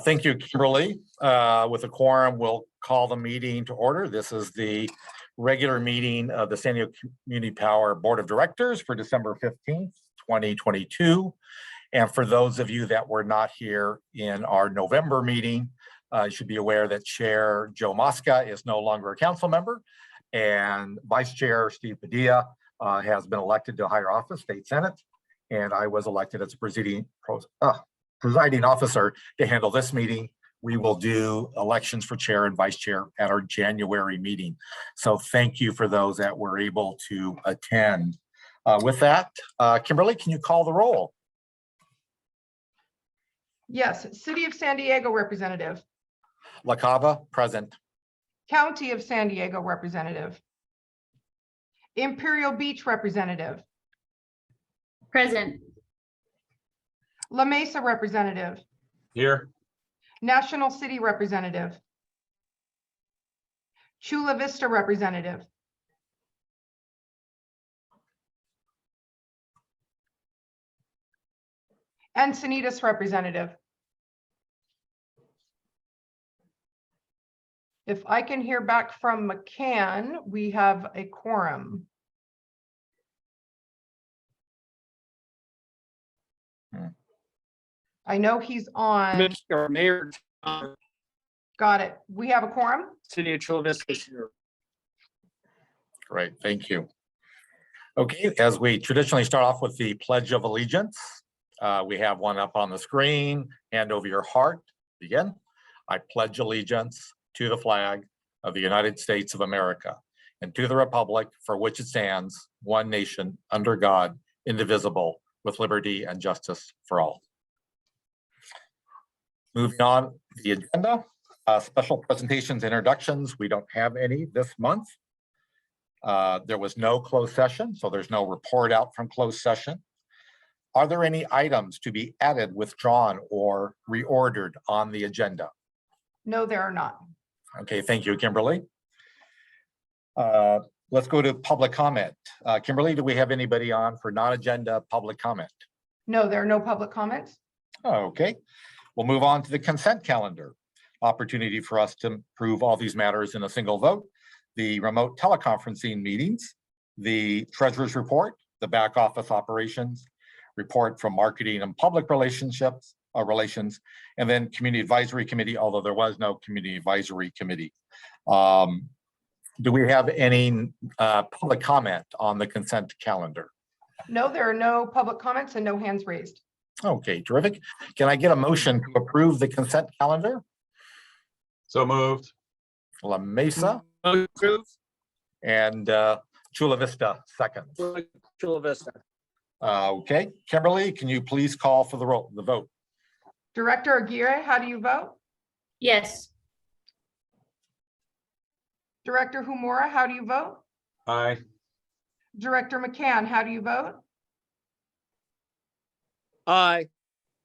Thank you, Kimberly. With a quorum, we'll call the meeting to order. This is the regular meeting of the San Diego Community Power Board of Directors for December 15th, 2022. And for those of you that were not here in our November meeting, you should be aware that Chair Joe Mosca is no longer a council member, and Vice Chair Steve Padilla has been elected to a higher office, State Senate, and I was elected as a presiding officer to handle this meeting. We will do elections for chair and vice chair at our January meeting. So thank you for those that were able to attend. With that, Kimberly, can you call the roll? Yes, City of San Diego representative. LaCava, present. County of San Diego representative. Imperial Beach representative. Present. La Mesa representative. Here. National City representative. Chula Vista representative. Encinitas representative. If I can hear back from McCann, we have a quorum. I know he's on. Mr. Mayor, Got it. We have a quorum. City of Chula Vista here. Great, thank you. Okay, as we traditionally start off with the Pledge of Allegiance, we have one up on the screen. Hand over your heart. Begin. I pledge allegiance to the flag of the United States of America and to the republic for which it stands, one nation, under God, indivisible, with liberty and justice for all. Moving on the agenda, special presentations, introductions. We don't have any this month. There was no closed session, so there's no report out from closed session. Are there any items to be added, withdrawn, or reordered on the agenda? No, there are not. Okay, thank you, Kimberly. Let's go to public comment. Kimberly, do we have anybody on for non-agenda public comment? No, there are no public comments. Okay, we'll move on to the consent calendar. Opportunity for us to approve all these matters in a single vote. The remote teleconferencing meetings, the treasurer's report, the back office operations, report from marketing and public relations, and then community advisory committee, although there was no community advisory committee. Do we have any public comment on the consent calendar? No, there are no public comments and no hands raised. Okay, terrific. Can I get a motion to approve the consent calendar? So moved. La Mesa Approve. and Chula Vista seconds. Chula Vista. Okay, Kimberly, can you please call for the vote? Director Aguirre, how do you vote? Yes. Director Humora, how do you vote? Aye. Director McCann, how do you vote? Aye.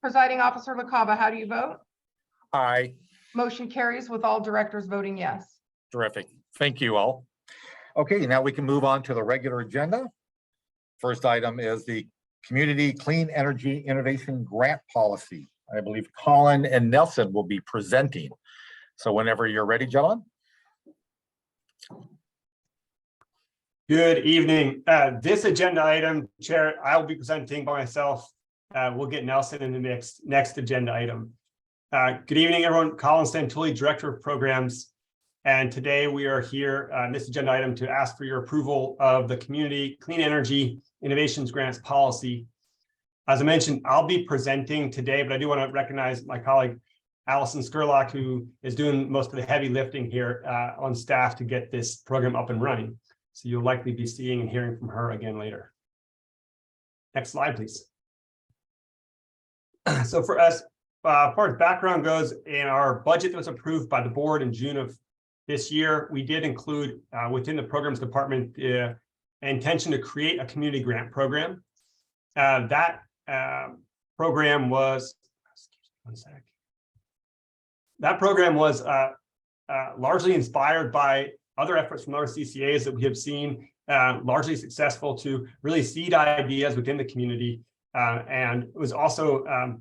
Presiding Officer LaCava, how do you vote? Aye, Motion carries with all directors voting yes. terrific. Thank you all. Okay, now we can move on to the regular agenda. First item is the Community Clean Energy Innovation Grant Policy. I believe Colin and Nelson will be presenting. So whenever you're ready, gentlemen. Good evening. This agenda item, Chair, I will be presenting by myself. We'll get Nelson in the next agenda item. Good evening, everyone. Colin Stantulli, Director of Programs. And today we are here on this agenda item to ask for your approval of the Community Clean Energy Innovations Grants Policy. As I mentioned, I'll be presenting today, but I do want to recognize my colleague, Allison Skurlock, who is doing most of the heavy lifting here on staff to get this program up and running. So you'll likely be seeing and hearing from her again later. Next slide, please. So for us, as far as background goes, in our budget that was approved by the board in June of this year, we did include within the programs department the intention to create a community grant program. That program was, largely inspired by other efforts from other CCAs that we have seen largely successful to really seed ideas within the community. And it was also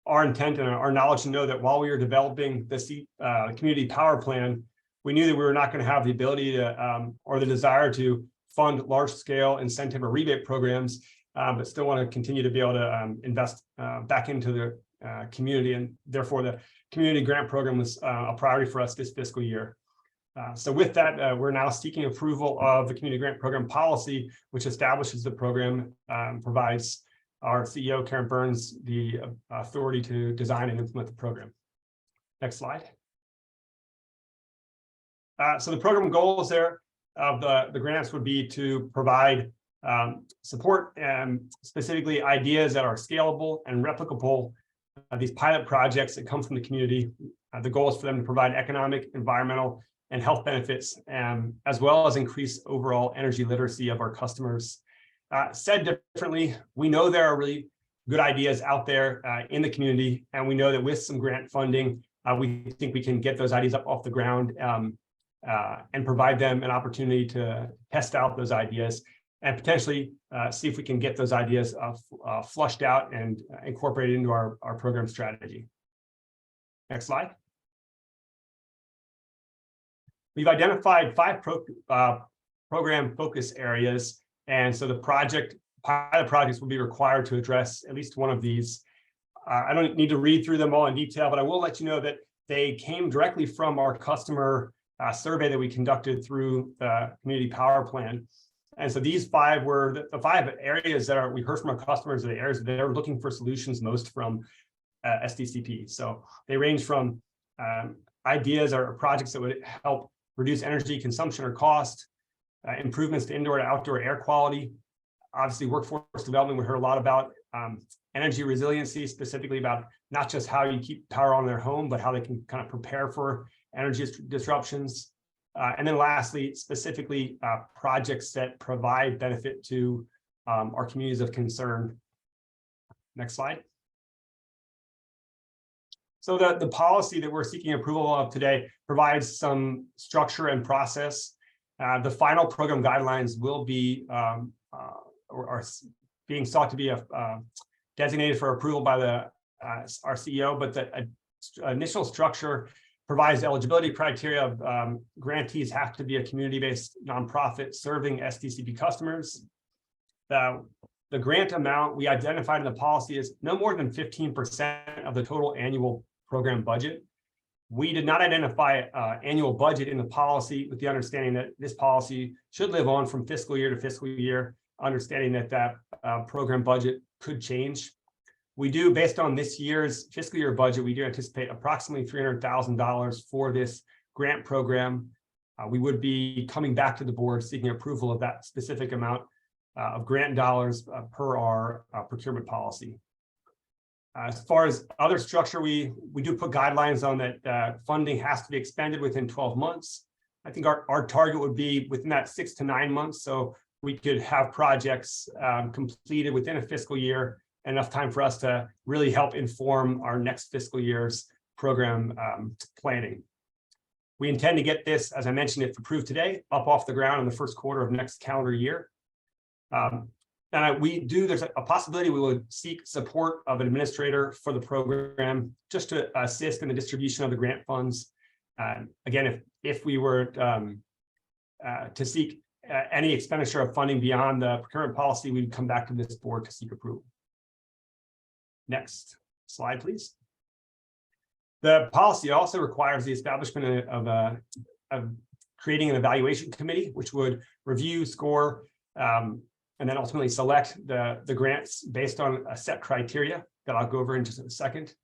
our intent and our knowledge to know that while we were developing the community power plan, we knew that we were not going to have the ability to or the desire to fund large-scale incentive or rebate programs, but still want to continue to be able to invest back into the community, and therefore the community grant program was a priority for us this fiscal year. So with that, we're now seeking approval of the community grant program policy, which establishes the program, provides our CEO, Karen Burns, the authority to design and implement the program. Next slide. So the program goals there of the grants would be to provide support and specifically ideas that are scalable and replicable. These pilot projects that come from the community, the goal is for them to provide economic, environmental, and health benefits, as well as increase overall energy literacy of our customers. Said differently, we know there are really good ideas out there in the community, and we know that with some grant funding, we think we can get those ideas up off the ground and provide them an opportunity to test out those ideas and potentially see if we can get those ideas flushed out and incorporated into our program strategy. Next slide. We've identified 5 program focus areas, and so the pilot projects will be required to address at least one of these. I don't need to read through them all in detail, but I will let you know that they came directly from our customer survey that we conducted through the community power plan. And so these 5 were the 5 areas that we heard from our customers, are the areas that they're looking for solutions most from SDCP. So they range from ideas or projects that would help reduce energy consumption or cost, improvements to indoor and outdoor air quality. Obviously, workforce development, we heard a lot about energy resiliency, specifically about not just how you keep power on their home, but how they can kind of prepare for energy disruptions. And then lastly, specifically projects that provide benefit to our communities of concern. Next slide. So the policy that we're seeking approval of today provides some structure and process. The final program guidelines will be are being sought to be designated for approval by our CEO, but the initial structure provides eligibility criteria of grantees have to be a community-based nonprofit serving SDCP customers. The grant amount we identified in the policy is no more than 15% of the total annual program budget. We did not identify annual budget in the policy, with the understanding that this policy should live on from fiscal year to fiscal year, understanding that program budget could change. We do, based on this year's fiscal year budget, we do anticipate approximately $300,000 for this grant program. We would be coming back to the board seeking approval of that specific amount of grant dollars per our procurement policy. As far as other structure, we do put guidelines on that funding has to be expended within 12 months. I think our target would be within that 6 to 9 months, so we could have projects completed within a fiscal year, enough time for us to really help inform our next fiscal year's program planning. We intend to get this, as I mentioned, if approved today, up off the ground in the first quarter of next calendar year. And there's a possibility we would seek support of an administrator for the program just to assist in the distribution of the grant funds. Again, if we were to seek any expenditure of funding beyond the procurement policy, we'd come back to this board to seek approval. Next slide, please. The policy also requires the establishment of creating an evaluation committee, which would review, score, and then ultimately select the grants based on a set criteria that I'll go over in just a second.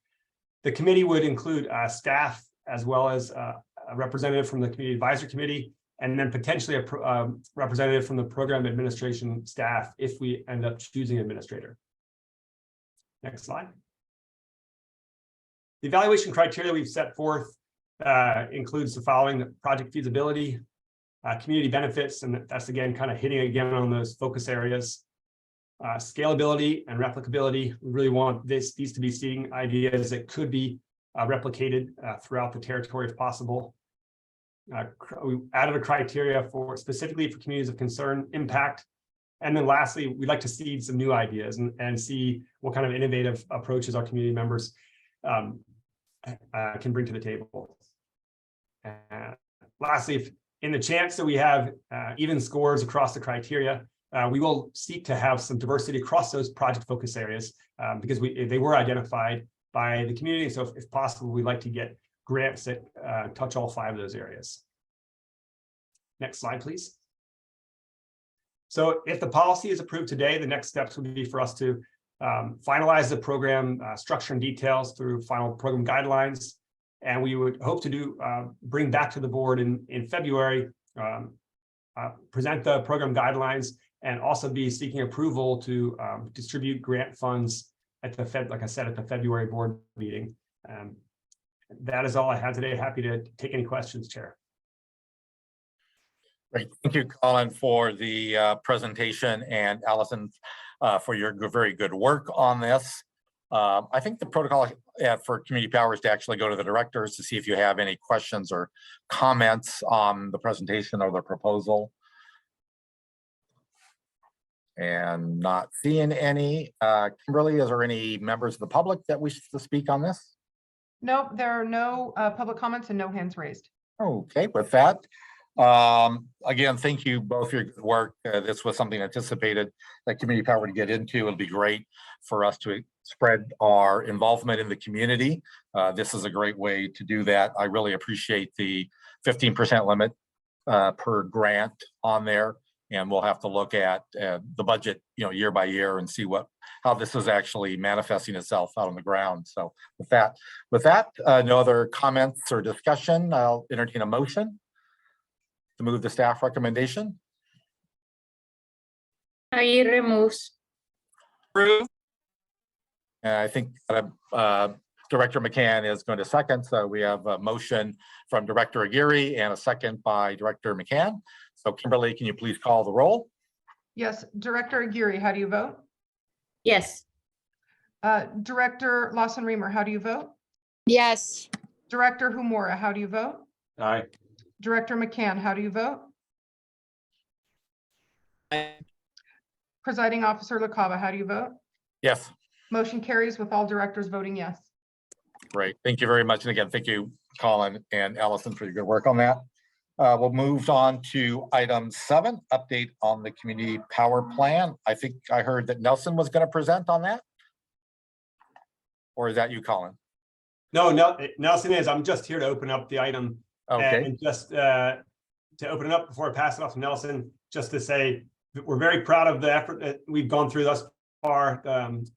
The committee would include staff as well as a representative from the Community Advisory Committee, and then potentially a representative from the program administration staff if we end up choosing an administrator. Next slide. The evaluation criteria we've set forth includes the following: the project feasibility, community benefits, and that's again kind of hitting again on those focus areas. Scalability and replicability. We really want these to be seeing ideas that could be replicated throughout the territory if possible. We added a criteria specifically for communities of concern, impact. And then lastly, we'd like to seed some new ideas and see what kind of innovative approaches our community members can bring to the table. Lastly, if in the chance that we have even scores across the criteria, we will seek to have some diversity across those project focus areas because they were identified by the community. So if possible, we'd like to get grants that touch all 5 of those areas. Next slide, please. So if the policy is approved today, the next steps would be for us to finalize the program structure and details through final program guidelines. And we would hope to bring back to the board in February, present the program guidelines, and also be seeking approval to distribute grant funds at the like I said, at the February board meeting. That is all I have today. Happy to take any questions, Chair. Great. Thank you, Colin, for the presentation, and Allison for your very good work on this. I think the protocol for community power is to actually go to the directors to see if you have any questions or comments on the presentation or the proposal. And not seeing any. Kimberly, is there any members of the public that wish to speak on this? Nope, there are no public comments and no hands raised. Okay, with that, again, thank you both for your good work. This was something anticipated that community power to get into. It'll be great for us to spread our involvement in the community. This is a great way to do that. I really appreciate the 15% limit per grant on there. And we'll have to look at the budget, year by year and see how this is actually manifesting itself out on the ground. So with that, no other comments or discussion, I'll entertain a motion to move the staff recommendation. Aguirre moves. Approve. And I think Director McCann is going to second. So we have a motion from Director Aguirre and a second by Director McCann. So Kimberly, can you please call the roll? Yes, Director Aguirre, how do you vote? Yes. Director Lawson Remer, how do you vote? Yes. Director Humora, how do you vote? Aye. Director McCann, how do you vote? Aye. Presiding Officer LaCava, how do you vote? Yes. Motion carries with all directors voting yes. Great. Thank you very much. And again, thank you, Colin and Allison, for your good work on that. We'll move on to item 7, update on the community power plan. I think I heard that Nelson was going to present on that. Or is that you, Colin? No, Nelson is. I'm just here to open up the item. Okay. And just to open it up before I pass it off to Nelson, just to say that we're very proud of the effort that we've gone through thus far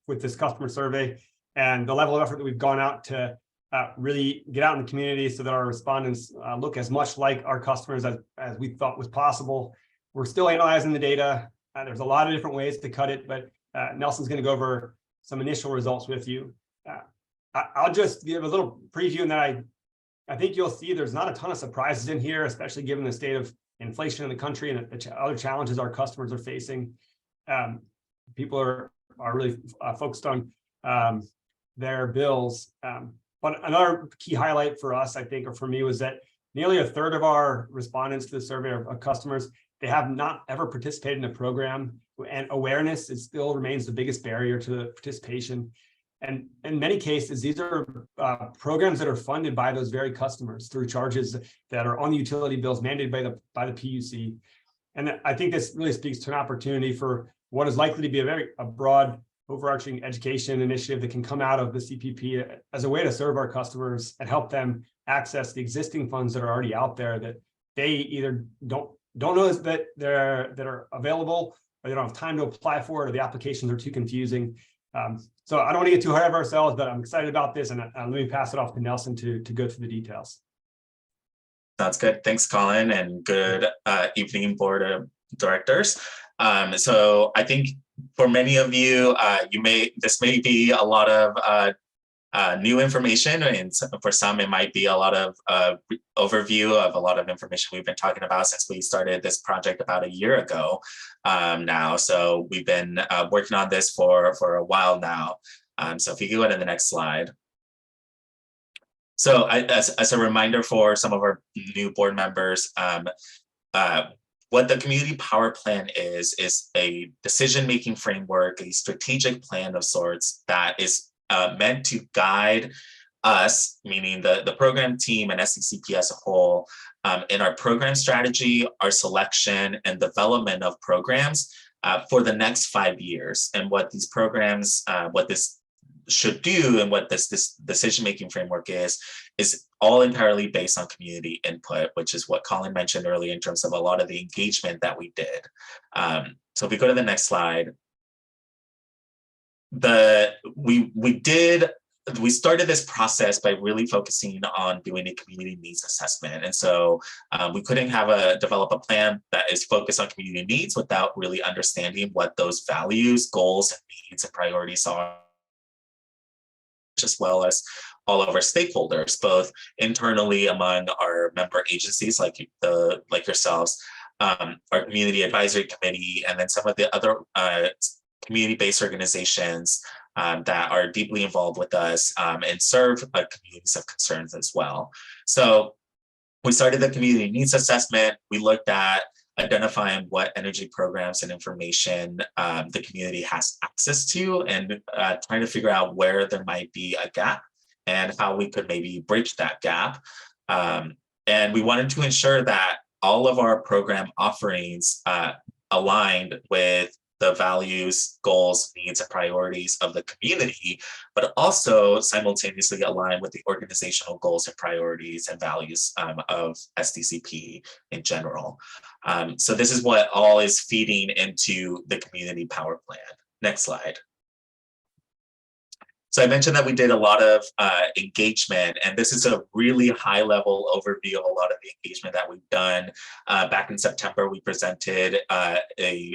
with this customer survey and the level of effort that we've gone out to really get out in the community so that our respondents look as much like our customers as we thought was possible. We're still analyzing the data. There's a lot of different ways to cut it, but Nelson's going to go over some initial results with you. I'll just give a little preview, and then I think you'll see there's not a ton of surprises in here, especially given the state of inflation in the country and the other challenges our customers are facing. People are really focused on their bills. But another key highlight for us, I think, or for me, was that nearly a third of our respondents to the survey of customers, they have not ever participated in a program, and awareness still remains the biggest barrier to participation. And in many cases, these are programs that are funded by those very customers through charges that are on the utility bills mandated by the PUC. And I think this really speaks to an opportunity for what is likely to be a broad overarching education initiative that can come out of the CPP as a way to serve our customers and help them access the existing funds that are already out there that they either don't know that are available, or they don't have time to apply for it, or the applications are too confusing. So I don't want to get too hard of ourselves, but I'm excited about this, and let me pass it off to Nelson to go through the details. Sounds good. Thanks, Colin, and good evening, board of directors. So I think for many of you, this may be a lot of new information, and for some it might be a lot of overview of a lot of information we've been talking about since we started this project about a year ago now. So we've been working on this for a while now. So if you go to the next slide. So as a reminder for some of our new board members, what the community power plan is a decision-making framework, a strategic plan of sorts that is meant to guide us, meaning the program team and SDCP as a whole, in our program strategy, our selection and development of programs for the next 5 years, and what these programs, what this should do, and what this decision-making framework is all entirely based on community input, which is what Colin mentioned earlier in terms of a lot of the engagement that we did. So if we go to the next slide, we started this process by really focusing on doing a community needs assessment. And so we couldn't develop a plan that is focused on community needs without really understanding what those values, goals, and needs and priorities are, as well as all of our stakeholders, both internally among our member agencies like yourselves, our community advisory committee, and then some of the other community-based organizations that are deeply involved with us and serve communities of concerns as well. So we started the community needs assessment. We looked at identifying what energy programs and information the community has access to, and trying to figure out where there might be a gap and how we could maybe bridge that gap. And we wanted to ensure that all of our program offerings aligned with the values, goals, needs, and priorities of the community, but also simultaneously align with the organizational goals and priorities and values of SDCP in general. So this is what all is feeding into the community power plan. Next slide. So I mentioned that we did a lot of engagement, and this is a really high-level overview of a lot of the engagement that we've done. Back in September, we presented an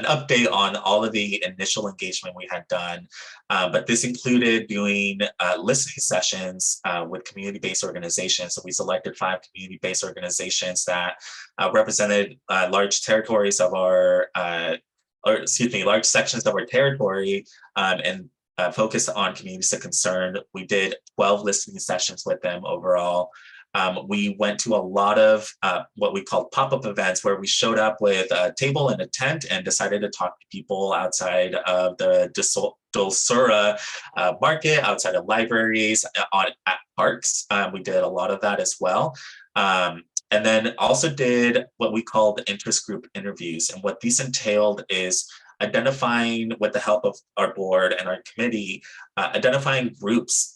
update on all of the initial engagement we had done, but this included doing listening sessions with community-based organizations. So we selected 5 community-based organizations that represented large territories of our, large sections of our territory, and focused on communities of concern. We did 12 listening sessions with them overall. We went to a lot of what we called pop-up events, where we showed up with a table and a tent and decided to talk to people outside of the Dulsura market, outside of libraries, at parks. We did a lot of that as well. And then also did what we call the interest group interviews. And what these entailed is identifying, with the help of our board and our committee, identifying groups,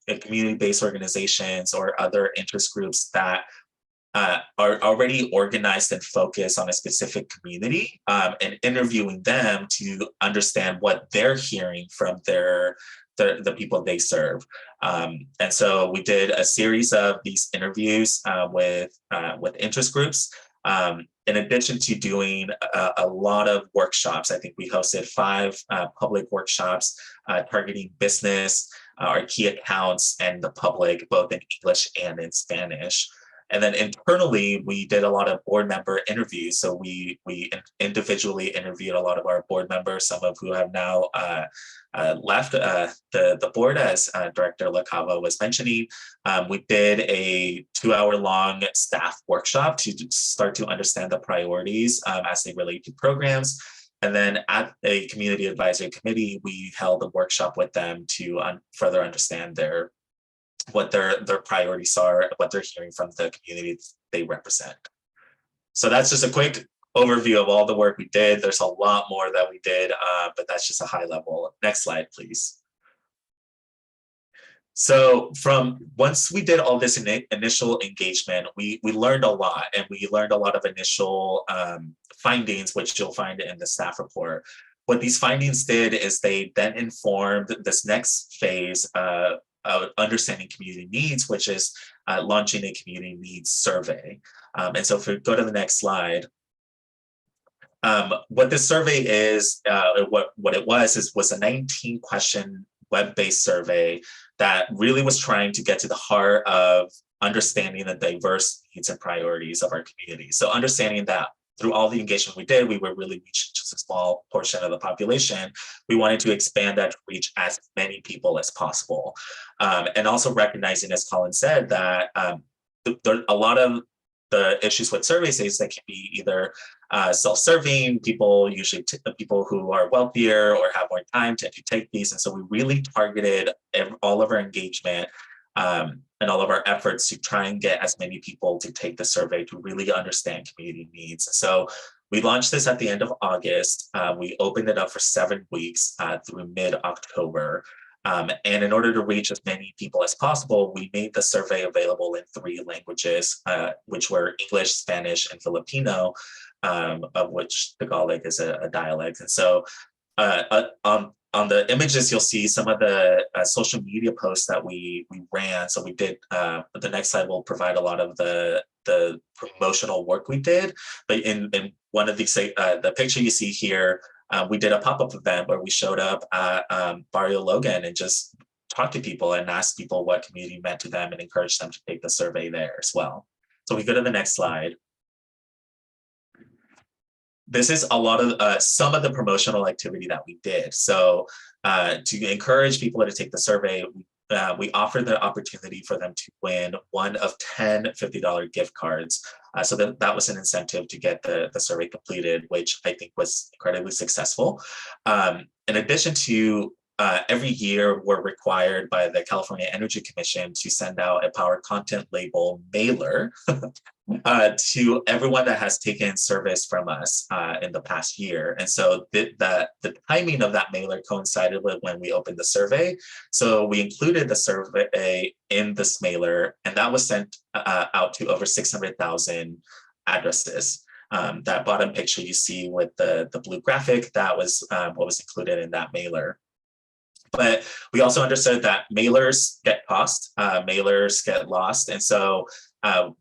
community-based organizations or other interest groups that are already organized and focused on a specific community, and interviewing them to understand what they're hearing from the people they serve. And so we did a series of these interviews with interest groups. In addition to doing a lot of workshops, I think we hosted 5 public workshops targeting business, our key accounts, and the public, both in English and in Spanish. And then internally, we did a lot of board member interviews. So we individually interviewed a lot of our board members, some of who have now left the board, as Director LaCava was mentioning. We did a 2-hour-long staff workshop to start to understand the priorities as they relate to programs. And then at a community advisory committee, we held a workshop with them to further understand what their priorities are, what they're hearing from the community they represent. So that's just a quick overview of all the work we did. There's a lot more that we did, but that's just a high level. Next slide, please. So once we did all this initial engagement, we learned a lot, and we learned a lot of initial findings, which you'll find in the staff report. What these findings did is they then informed this next phase of understanding community needs, which is launching a community needs survey. And so if we go to the next slide, what this survey is, what it was a 19-question web-based survey that really was trying to get to the heart of understanding the diverse needs and priorities of our community. So understanding that through all the engagement we did, we were really reaching just a small portion of the population. We wanted to expand that to reach as many people as possible. And also recognizing, as Colin said, that a lot of the issues with surveys is they can be either self-serving, people usually people who are wealthier or have more time to take these. And so we really targeted all of our engagement and all of our efforts to try and get as many people to take the survey to really understand community needs. So we launched this at the end of August. We opened it up for 7 weeks through mid-October. And in order to reach as many people as possible, we made the survey available in 3 languages, which were English, Spanish, and Filipino, of which Tagalog is a dialect. And so on the images, you'll see some of the social media posts that we ran. So we did, the next slide will provide a lot of the promotional work we did. But in one of these, the picture you see here, we did a pop-up event where we showed up at Barrio Logan and just talked to people and asked people what community meant to them and encouraged them to take the survey there as well. So we go to the next slide. This is a lot of some of the promotional activity that we did. So to encourage people to take the survey, we offered the opportunity for them to win one of 10 $50 gift cards. So that was an incentive to get the survey completed, which I think was incredibly successful. In addition to every year, we're required by the California Energy Commission to send out a power content label mailer to everyone that has taken service from us in the past year. And so the timing of that mailer coincided with when we opened the survey. So we included the survey in this mailer, and that was sent out to over 600,000 addresses. That bottom picture you see with the blue graphic, that was what was included in that mailer. But we also understood that mailers get lost, mailers get lost. And so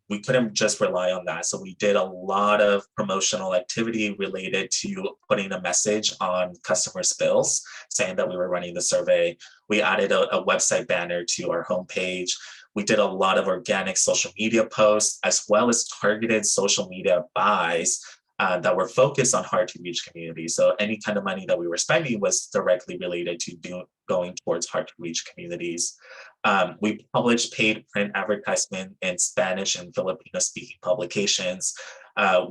we couldn't just rely on that. So we did a lot of promotional activity related to putting a message on customers' bills, saying that we were running the survey. We added a website banner to our homepage. We did a lot of organic social media posts, as well as targeted social media buys that were focused on hard to reach communities. So any kind of money that we were spending was directly related to going towards hard to reach communities. We published paid print advertisement in Spanish and Filipino speaking publications.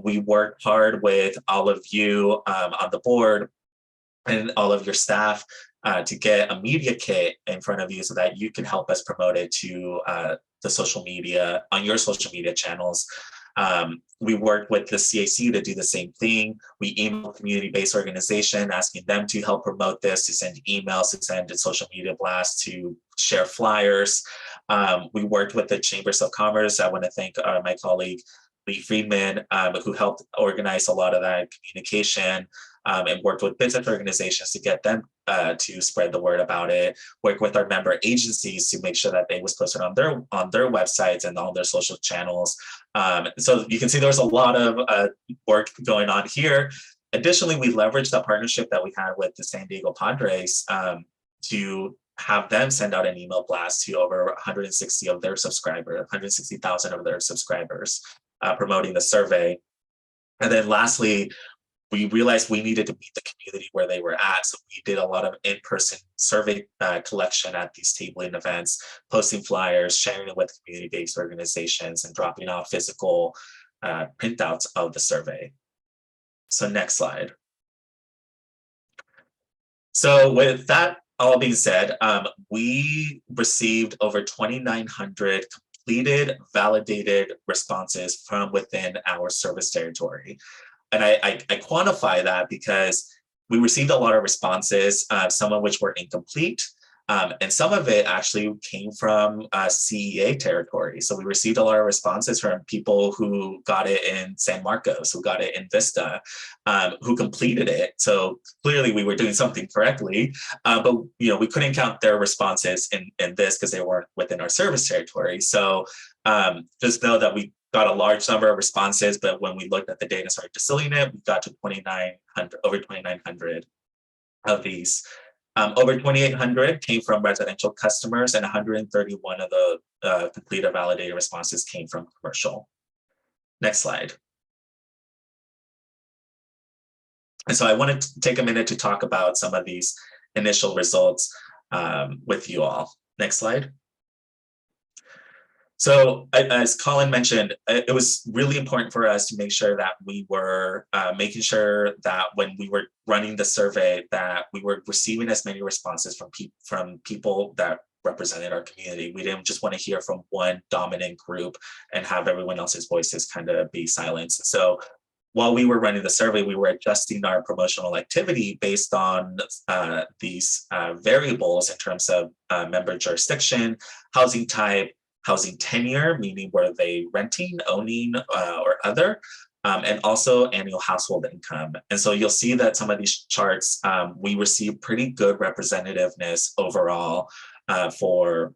We worked hard with all of you on the board and all of your staff to get a media kit in front of you so that you can help us promote it to the social media, on your social media channels. We worked with the CAC to do the same thing. We emailed community-based organization asking them to help promote this, to send emails, to send a social media blasts, to share flyers. We worked with the Chambers of Commerce. I want to thank my colleague Lee Friedman, who helped organize a lot of that communication, and worked with business organizations to get them to spread the word about it. Work with our member agencies to make sure that they was posted on their websites and on their social channels. So you can see there's a lot of work going on here. Additionally, we leveraged the partnership that we had with the San Diego Padres to have them send out an email blast to over 160,000 of their subscribers, promoting the survey. And then lastly, we realized we needed to meet the community where they were at. So we did a lot of in-person survey collection at these tabling events, posting flyers, sharing it with community-based organizations, and dropping off physical printouts of the survey. So next slide. So with that all being said, we received over 2,900 completed, validated responses from within our service territory. And I quantify that because we received a lot of responses, some of which were incomplete, and some of it actually came from CEA territory. So we received a lot of responses from people who got it in San Marcos, who got it in Vista, who completed it. So clearly we were doing something correctly, but we couldn't count their responses in this because they weren't within our service territory. So just know that we got a large number of responses, but when we looked at the data and started distilling it, we got to over 2,900 of these. Over 2,800 came from residential customers, and 131 of the completed validated responses came from commercial. Next slide. And so I wanted to take a minute to talk about some of these initial results with you all. Next slide. So as Colin mentioned, it was really important for us to make sure that we were making sure that when we were running the survey, that we were receiving as many responses from people that represented our community. We didn't just want to hear from one dominant group and have everyone else's voices kind of be silenced. So while we were running the survey, we were adjusting our promotional activity based on these variables in terms of member jurisdiction, housing type, housing tenure, meaning were they renting, owning, or other, and also annual household income. And so you'll see that some of these charts, we receive pretty good representativeness overall for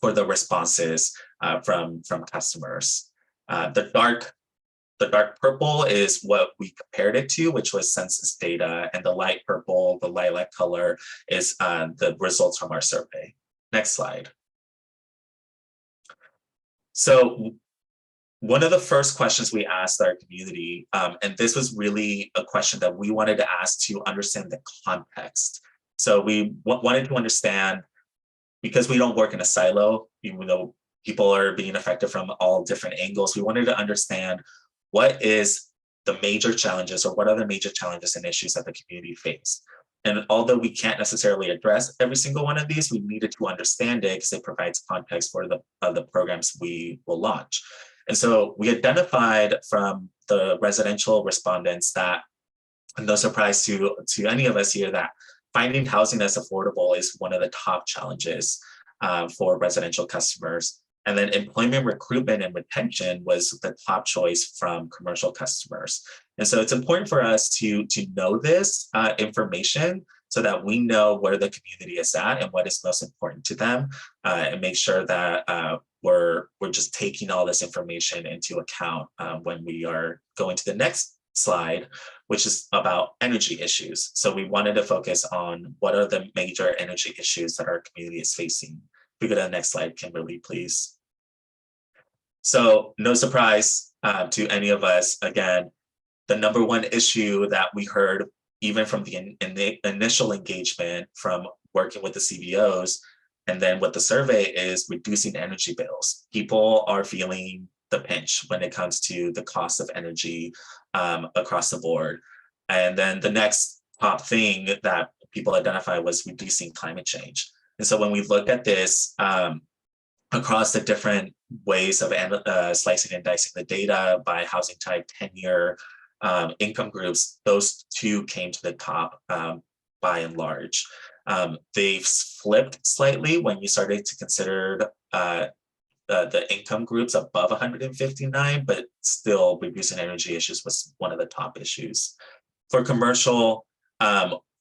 the responses from customers. The dark purple is what we compared it to, which was census data, and the light purple, the lilac color, is the results from our survey. Next slide. So one of the first questions we asked our community, and this was really a question that we wanted to ask to understand the context. So we wanted to understand, because we don't work in a silo, even though people are being affected from all different angles, we wanted to understand what is the major challenges, or what are the major challenges and issues that the community face. And although we can't necessarily address every single one of these, we needed to understand it because it provides context for the programs we will launch. And so we identified from the residential respondents that, and no surprise to any of us here, that finding housing that's affordable is one of the top challenges for residential customers. And then employment recruitment and retention was the top choice from commercial customers. And so it's important for us to know this information so that we know where the community is at and what is most important to them, and make sure that we're just taking all this information into account when we are going to the next slide, which is about energy issues. So we wanted to focus on what are the major energy issues that our community is facing. If we go to the next slide, Kimberly, please. So no surprise to any of us, again, the number one issue that we heard, even from the initial engagement from working with the CBOs and then with the survey, is reducing energy bills. People are feeling the pinch when it comes to the cost of energy across the board. And then the next top thing that people identified was reducing climate change. And so when we look at this across the different ways of slicing and dicing the data by housing type, tenure, income groups, those two came to the top by and large. They've flipped slightly when you started to consider the income groups above 159, but still reducing energy issues was one of the top issues. For commercial,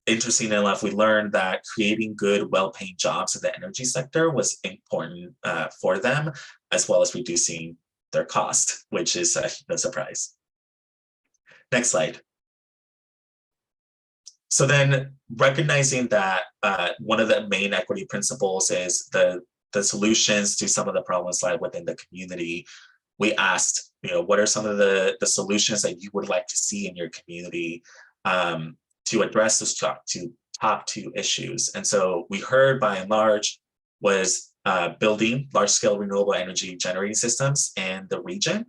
interesting enough, we learned that creating good, well-paying jobs in the energy sector was important for them, as well as reducing their cost, which is no surprise. Next slide. So then, recognizing that one of the main equity principles is the solutions to some of the problems lie within the community, we asked, what are some of the solutions that you would like to see in your community to address those top two issues. And so we heard by and large was building large-scale renewable energy generating systems in the region.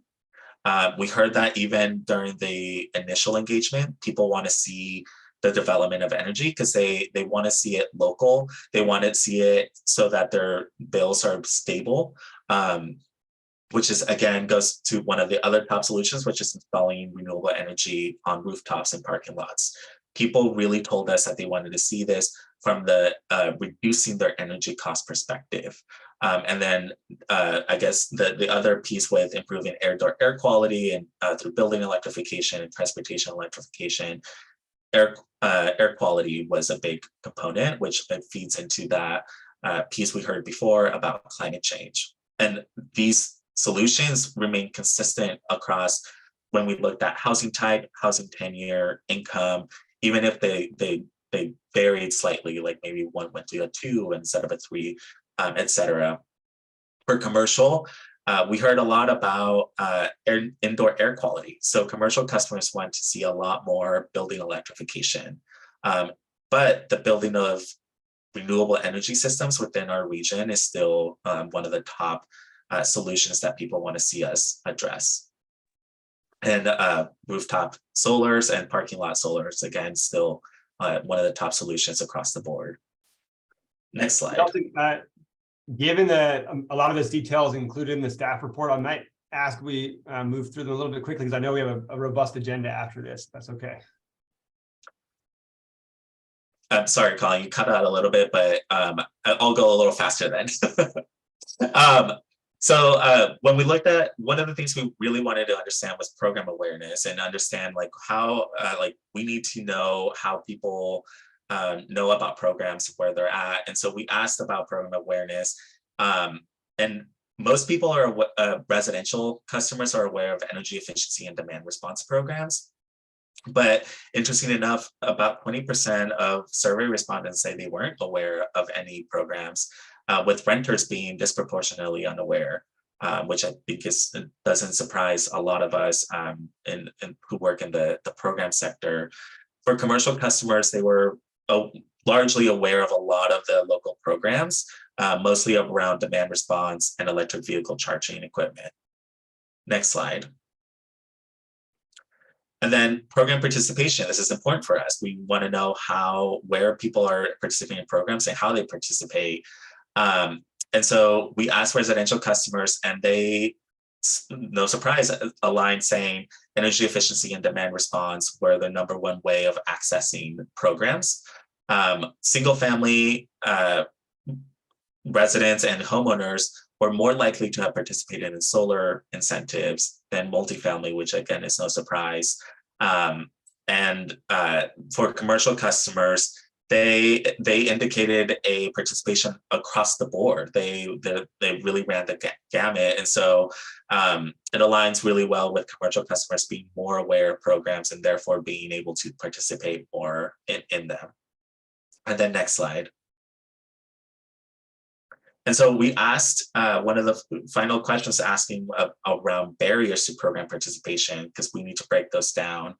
We heard that even during the initial engagement, people want to see the development of energy because they want to see it local. They want to see it so that their bills are stable, which is, again, goes to one of the other top solutions, which is installing renewable energy on rooftops and parking lots. People really told us that they wanted to see this from the reducing their energy cost perspective. And then I guess the other piece with improving air quality and through building electrification and transportation electrification, air quality was a big component, which feeds into that piece we heard before about climate change. And these solutions remain consistent across when we looked at housing type, housing tenure, income, even if they varied slightly, like maybe one went to a 2 instead of a 3, et cetera. For commercial, we heard a lot about indoor air quality. So commercial customers want to see a lot more building electrification. But the building of renewable energy systems within our region is still one of the top solutions that people want to see us address. And rooftop solars and parking lot solars, again, still one of the top solutions across the board. Next slide. Nelson, given that a lot of this detail is included in the staff report, I might ask we move through them a little bit quickly because I know we have a robust agenda after this. That's okay. I'm sorry, Colin, you cut out a little bit, but I'll go a little faster then. So when we looked at, one of the things we really wanted to understand was program awareness, and understand like how we need to know how people know about programs, where they're at. And so we asked about program awareness, and most people are residential customers are aware of energy efficiency and demand response programs. But interesting enough, about 20% of survey respondents say they weren't aware of any programs, with renters being disproportionately unaware, which I think doesn't surprise a lot of us who work in the program sector. For commercial customers, they were largely aware of a lot of the local programs, mostly around demand response and electric vehicle charging equipment. Next slide. And then program participation. This is important for us. We want to know where people are participating in programs and how they participate. And so we asked residential customers, and they, no surprise, aligned saying energy efficiency and demand response were the #1 way of accessing programs. Single family residents and homeowners were more likely to have participated in solar incentives than multifamily, which again is no surprise. And for commercial customers, they indicated a participation across the board. They really ran the gamut, and so it aligns really well with commercial customers being more aware of programs and therefore being able to participate more in them. And then next slide. And so we asked one of the final questions, asking around barriers to program participation, because we need to break those down.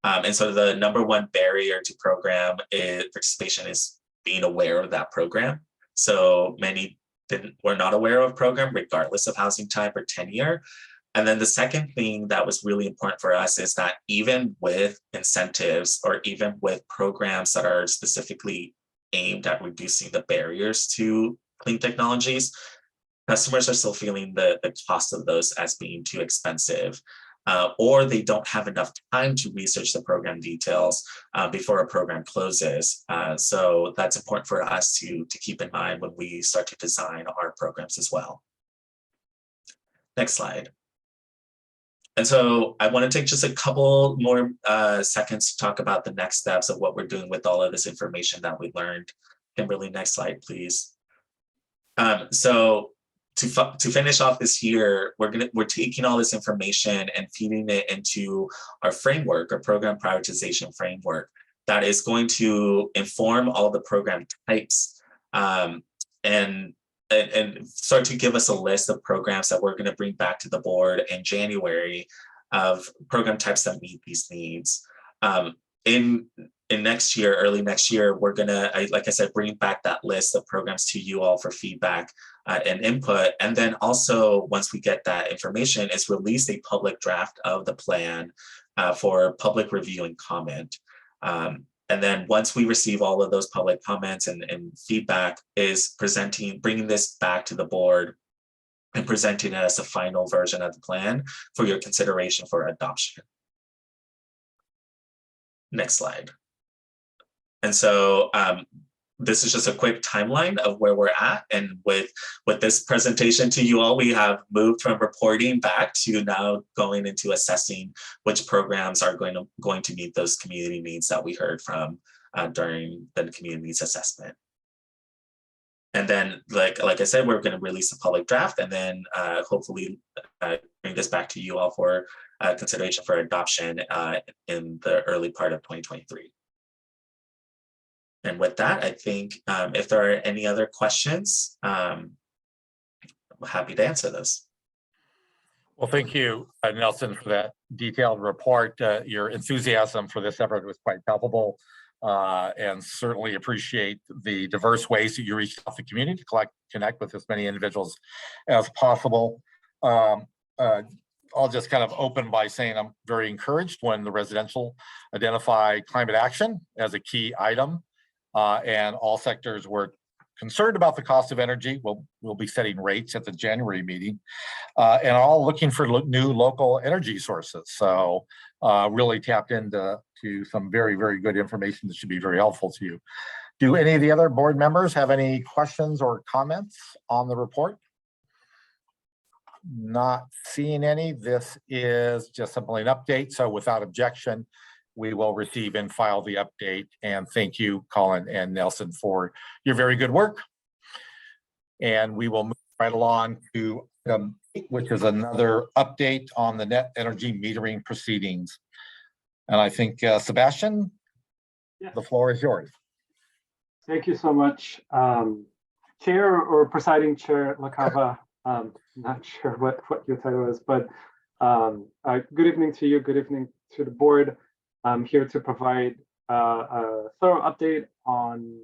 And so the #1 barrier to program participation is being aware of that program. So many were not aware of program, regardless of housing type or tenure. And then the second thing that was really important for us is that even with incentives, or even with programs that are specifically aimed at reducing the barriers to clean technologies, customers are still feeling the cost of those as being too expensive, or they don't have enough time to research the program details before a program closes. So that's important for us to keep in mind when we start to design our programs as well. Next slide. And so I want to take just a couple more seconds to talk about the next steps of what we're doing with all of this information that we learned. Kimberly, next slide, please. So to finish off this year, we're taking all this information and feeding it into our framework, our program prioritization framework, that is going to inform all the program types, and start to give us a list of programs that we're going to bring back to the board in January, of program types that meet these needs. In next year, early next year, we're gonna, like I said, bring back that list of programs to you all for feedback and input. And then also, once we get that information, is release a public draft of the plan for public review and comment. And then once we receive all of those public comments and feedback, is bringing this back to the board and presenting it as a final version of the plan for your consideration for adoption. Next slide. And so this is just a quick timeline of where we're at. And with this presentation to you all, we have moved from reporting back to now going into assessing which programs are going to meet those community needs that we heard from during the community needs assessment. And then, like I said, we're going to release a public draft, and then hopefully bring this back to you all for consideration for adoption in the early part of 2023. And with that, I think if there are any other questions, I'm happy to answer those. Well, thank you, Nelson, for that detailed report. Your enthusiasm for this effort was quite palpable. And certainly appreciate the diverse ways that you reach out to the community to connect with as many individuals as possible. I'll just kind of open by saying I'm very encouraged when the residential identify climate action as a key item, and all sectors were concerned about the cost of energy. We'll be setting rates at the January meeting, and all looking for new local energy sources. So really tapped into some very, very good information that should be very helpful to you. Do any of the other board members have any questions or comments on the report? Not seeing any. This is just simply an update. So without objection, we will receive and file the update. And thank you, Colin and Nelson, for your very good work. And we will move right along to which is another update on the net energy metering proceedings. And I think Sebastian, Yes. the floor is yours. Thank you so much, Chair or Presiding Chair LaCava. Not sure what your title is, but good evening to you. Good evening to the board. I'm here to provide a thorough update on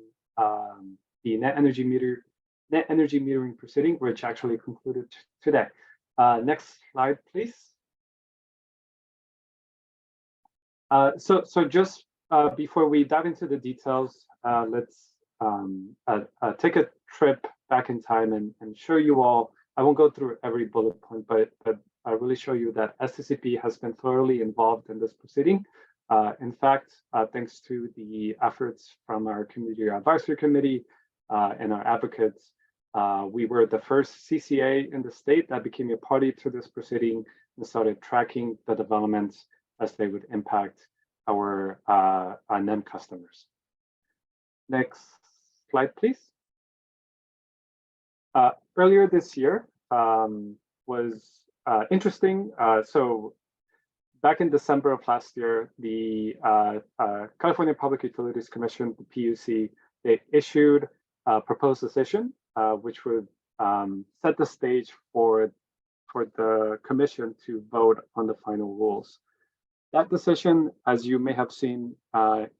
the net energy metering proceeding, which actually concluded today. Next slide, please. So just before we dive into the details, let's take a trip back in time and show you all. I won't go through every bullet point, but I really show you that SCCP has been thoroughly involved in this proceeding. In fact, thanks to the efforts from our Community Advisory Committee and our advocates, we were the first CCA in the state that became a party to this proceeding and started tracking the developments as they would impact our NEM customers. Next slide, please. Earlier this year was interesting. So back in December of last year, the California Public Utilities Commission, the PUC, they issued a proposed decision, which would set the stage for the commission to vote on the final rules. That decision, as you may have seen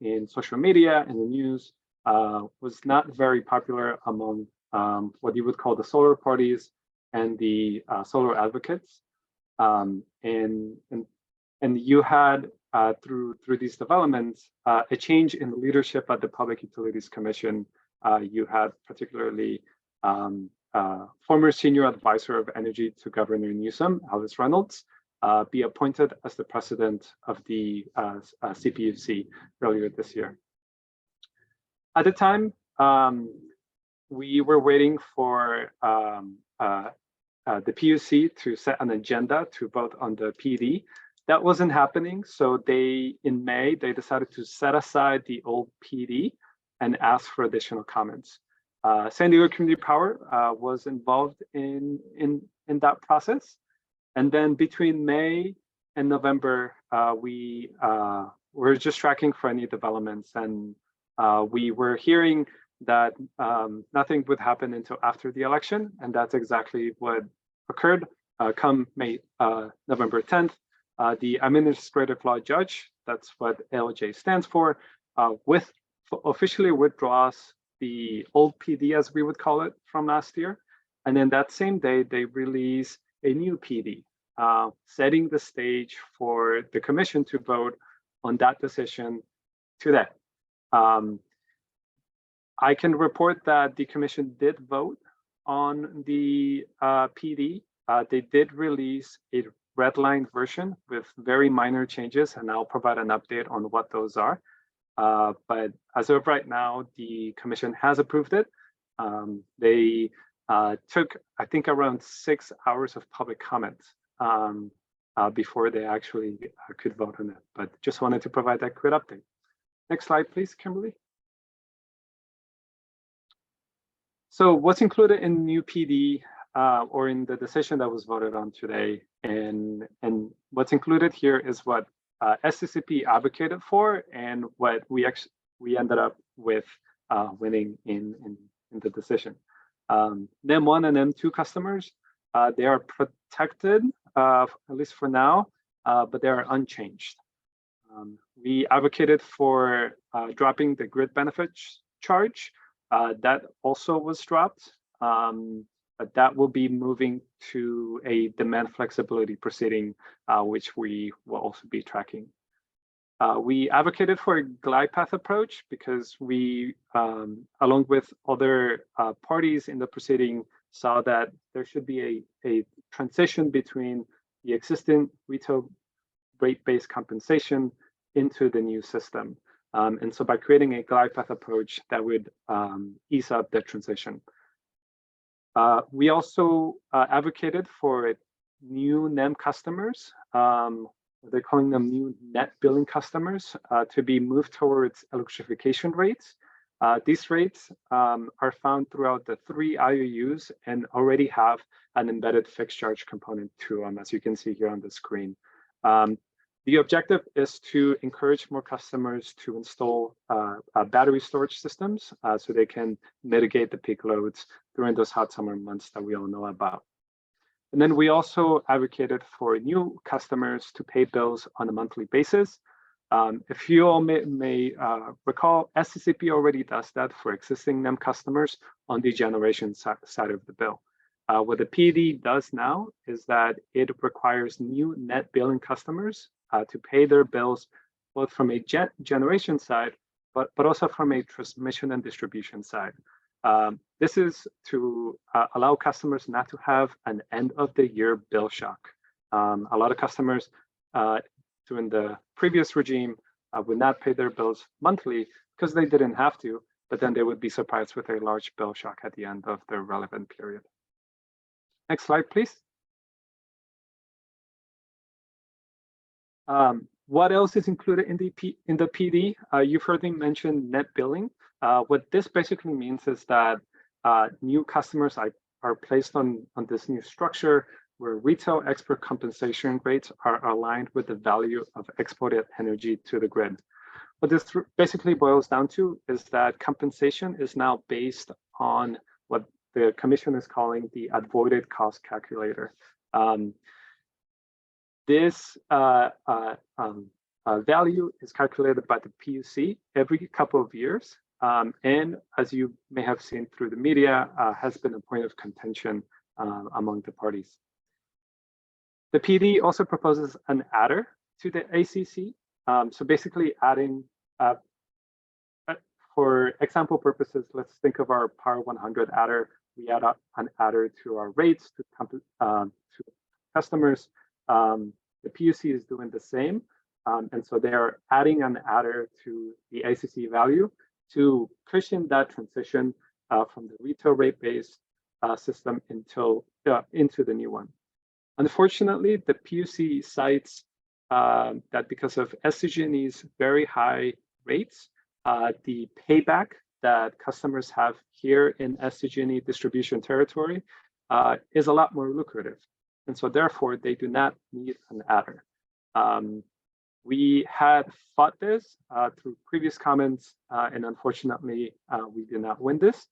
in social media and the news, was not very popular among what you would call the solar parties and the solar advocates. And you had, through these developments, a change in the leadership at the Public Utilities Commission. You had particularly former senior advisor of energy to Governor Newsom, Alice Reynolds, be appointed as the president of the CPUC earlier this year. At the time, we were waiting for the PUC to set an agenda to vote on the PD. That wasn't happening, so in May, they decided to set aside the old PD and ask for additional comments. San Diego Community Power was involved in that process. And then between May and November, we were just tracking for any developments, and we were hearing that nothing would happen until after the election, and that's exactly what occurred. Come November 10th, the administrative law judge, that's what ALJ stands for, officially withdraws the old PD, as we would call it, from last year. And then that same day, they release a new PD, setting the stage for the commission to vote on that decision today. I can report that the commission did vote on the PD. They did release a redlined version with very minor changes, and I'll provide an update on what those are. But as of right now, the commission has approved it. They took, I think, around 6 hours of public comment before they actually could vote on it. But just wanted to provide that quick update. Next slide, please, Kimberly. So what's included in new PD or in the decision that was voted on today, and what's included here is what SCCP advocated for and what we ended up with winning in the decision. NEM 1 and NEM 2 customers, they are protected, at least for now, but they are unchanged. We advocated for dropping the grid benefits charge. That also was dropped, but that will be moving to a demand flexibility proceeding, which we will also be tracking. We advocated for a glide path approach because we, along with other parties in the proceeding, saw that there should be a transition between the existing retail rate-based compensation into the new system. And so by creating a glide path approach, that would ease up the transition. We also advocated for new NEM customers, they're calling them new net billing customers, to be moved towards electrification rates. These rates are found throughout the 3 IOUs and already have an embedded fixed charge component to them, as you can see here on the screen. The objective is to encourage more customers to install battery storage systems so they can mitigate the peak loads during those hot summer months that we all know about. And then we also advocated for new customers to pay bills on a monthly basis. If you all may recall, SCCP already does that for existing NEM customers on the generation side of the bill. What the PD does now is that it requires new net billing customers to pay their bills both from a generation side, but also from a transmission and distribution side. This is to allow customers not to have an end of the year bill shock. A lot of customers during the previous regime would not pay their bills monthly because they didn't have to, but then they would be surprised with a large bill shock at the end of the relevant period. Next slide, please. What else is included in the PD? You've heard me mention net billing. What this basically means is that new customers are placed on this new structure where retail export compensation rates are aligned with the value of exported energy to the grid. What this basically boils down to is that compensation is now based on what the commission is calling the avoided cost calculator. This value is calculated by the PUC every couple of years. And as you may have seen through the media, has been a point of contention among the parties. The PD also proposes an adder to the ACC. So basically adding, for example purposes, let's think of our Power 100 adder. We add up an adder to our rates to customers. The PUC is doing the same. And so they are adding an adder to the ACC value to cushion that transition from the retail rate-based system into the new one. Unfortunately, the PUC cites that because of SDG&E's very high rates, the payback that customers have here in SDG&E distribution territory is a lot more lucrative. And so therefore, they do not need an adder. We had fought this through previous comments, and unfortunately, we did not win this.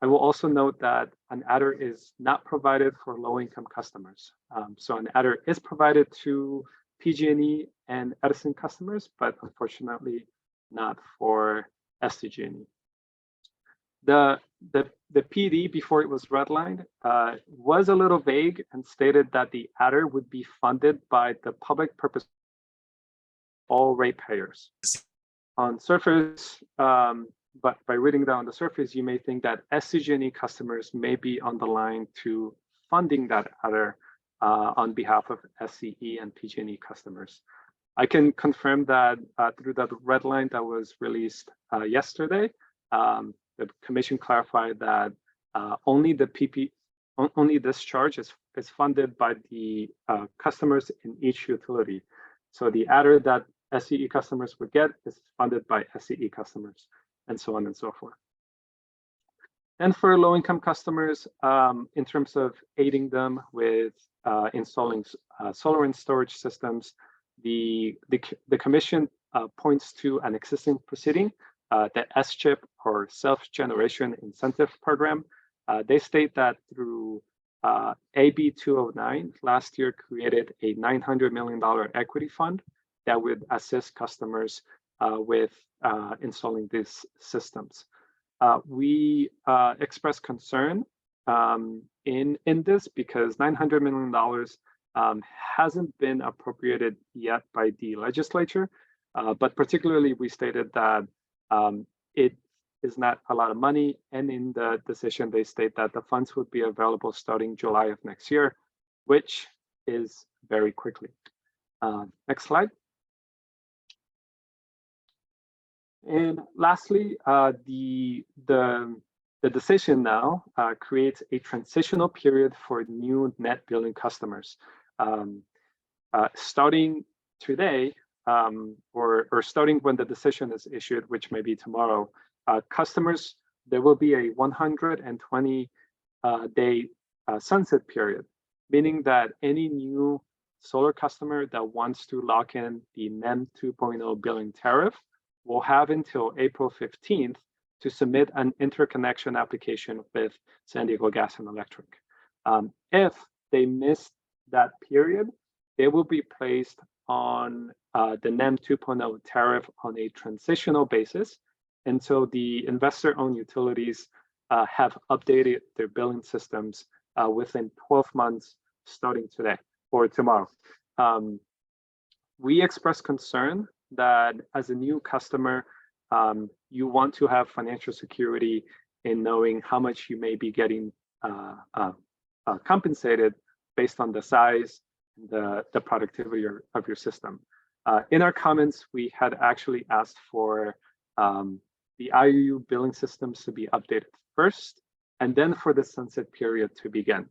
I will also note that an adder is not provided for low-income customers. So an adder is provided to PG&E and Edison customers, but unfortunately not for SDG&E. The PD, before it was redlined, was a little vague and stated that the adder would be funded by the public purpose all ratepayers. On surface, but by reading down the surface, you may think that SDG&E customers may be on the line to funding that adder on behalf of SCE and PG&E customers. I can confirm that through the red line that was released yesterday, the commission clarified that only this charge is funded by the customers in each utility. So the adder that SCE customers would get is funded by SCE customers, and so on and so forth. And for low-income customers, in terms of aiding them with installing solar and storage systems, the commission points to an existing proceeding, the SCHIP, or Self-Generation Incentive Program. They state that through AB 209 last year created a $900 million equity fund that would assist customers with installing these systems. We express concern in this because $900 million hasn't been appropriated yet by the legislature, but particularly we stated that it is not a lot of money, and in the decision they state that the funds would be available starting July of next year, which is very quickly. Next slide. And lastly, the decision now creates a transitional period for new net billing customers. Starting today, or starting when the decision is issued, which may be tomorrow, customers, there will be a 120-day sunset period, meaning that any new solar customer that wants to lock in the NEM 2.0 billing tariff will have until April 15th to submit an interconnection application with San Diego Gas and Electric. If they miss that period, they will be placed on the NEM 2.0 tariff on a transitional basis until the investor-owned utilities have updated their billing systems within 12 months starting today or tomorrow. We express concern that as a new customer, you want to have financial security in knowing how much you may be getting compensated based on the size, the productivity of your system. In our comments, we had actually asked for the IOU billing systems to be updated first, and then for the sunset period to begin.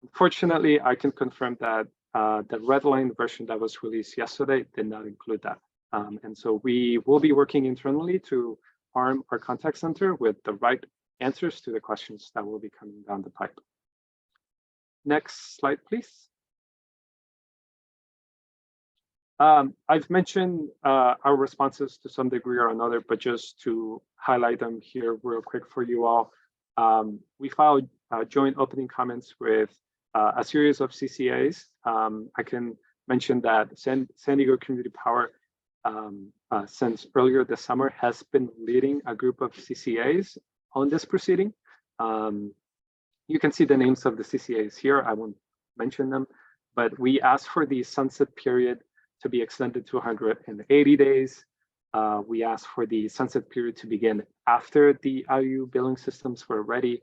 Unfortunately, I can confirm that the red line version that was released yesterday did not include that. And so we will be working internally to arm our contact center with the right answers to the questions that will be coming down the pipe. Next slide, please. I've mentioned our responses to some degree or another, but just to highlight them here real quick for you all. We filed joint opening comments with a series of CCAs. I can mention that San Diego Community Power, since earlier this summer, has been leading a group of CCAs on this proceeding. You can see the names of the CCAs here. I won't mention them, but we asked for the sunset period to be extended to 180 days. We asked for the sunset period to begin after the IOU billing systems were ready.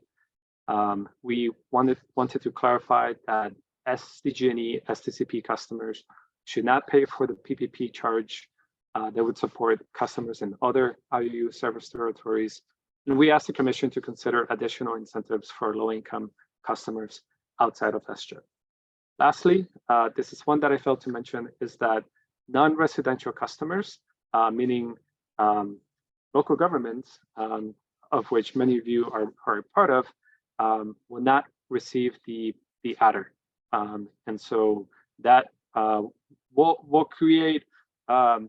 We wanted to clarify that SDG&E, STCP customers should not pay for the PPP charge that would support customers in other IOU service territories. And we asked the Commission to consider additional incentives for low-income customers outside of SJET. Lastly, this is one that I failed to mention, is that non-residential customers, meaning local governments, of which many of you are a part of, will not receive the adder. And so that will create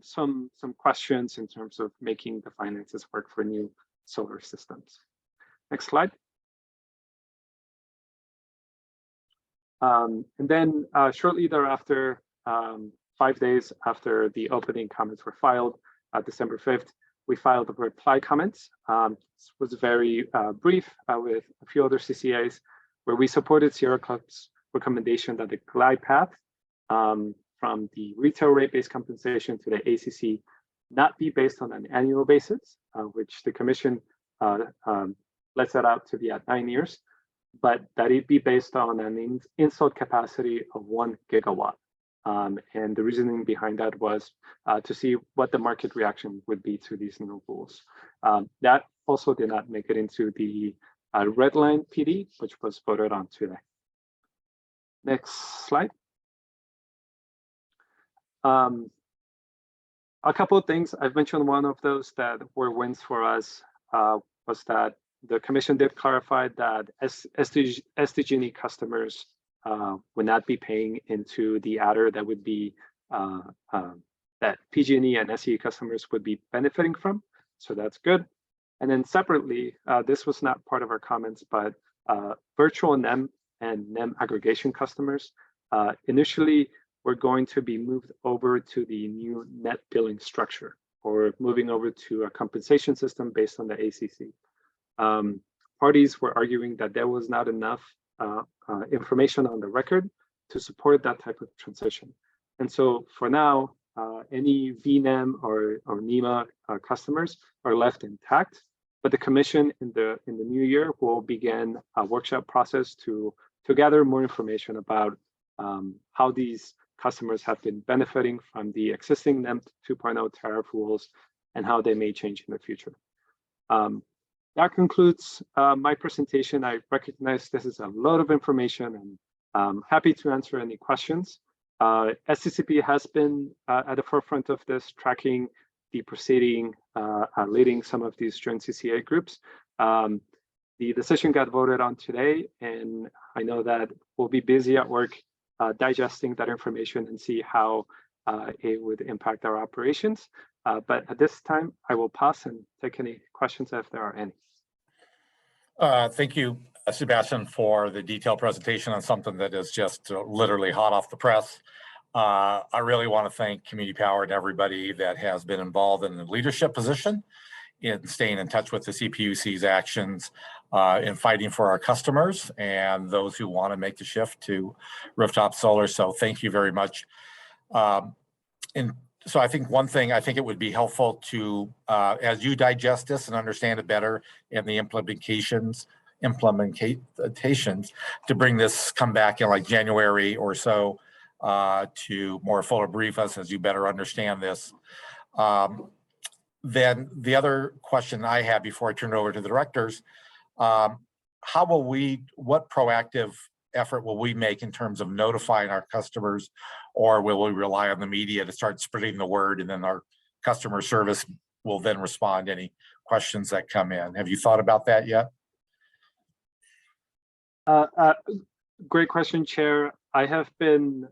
some questions in terms of making the finances work for new solar systems. Next slide. And then shortly thereafter, 5 days after the opening comments were filed, December 5th, we filed the reply comments. This was very brief with a few other CCAs, where we supported Sierra Club's recommendation that the glide path from the retail rate-based compensation to the ACC not be based on an annual basis, which the Commission lets that out to be at 9 years, but that it be based on an installed capacity of 1 gigawatt. And the reasoning behind that was to see what the market reaction would be to these new rules. That also did not make it into the red line PD, which was voted on today. Next slide. A couple of things. I've mentioned one of those that were wins for us was that the Commission did clarify that SDG&E customers would not be paying into the adder that would be that PG&E and SCE customers would be benefiting from. So that's good. And then separately, this was not part of our comments, but virtual NEM and NEM aggregation customers. Initially, we're going to be moved over to the new net billing structure, or moving over to a compensation system based on the ACC. Parties were arguing that there was not enough information on the record to support that type of transition. And so for now, any VNEM or NEMA customers are left intact, but the commission in the new year will begin a workshop process to gather more information about how these customers have been benefiting from the existing NEM 2.0 tariff rules and how they may change in the future. That concludes my presentation. I recognize this is a lot of information, and I'm happy to answer any questions. SCCP has been at the forefront of this, tracking the proceeding, leading some of these joint CCA groups. The decision got voted on today, and I know that we'll be busy at work digesting that information and see how it would impact our operations. But at this time, I will pause and take any questions if there are any. Thank you, Sebastian, for the detailed presentation on something that is just literally hot off the press. I really want to thank Community Power and everybody that has been involved in the leadership position in staying in touch with the CPUC's actions in fighting for our customers and those who want to make the shift to rooftop solar. So thank you very much. And so I think one thing, I think it would be helpful to, as you digest this and understand it better and the implementations, to bring this, come back in like January or so to more fuller brief us as you better understand this. Then the other question I have before I turn it over to the directors, how will we, what proactive effort will we make in terms of notifying our customers, or will we rely on the media to start spreading the word, and then our customer service will then respond to any questions that come in? Have you thought about that yet? Great question, Chair. I have been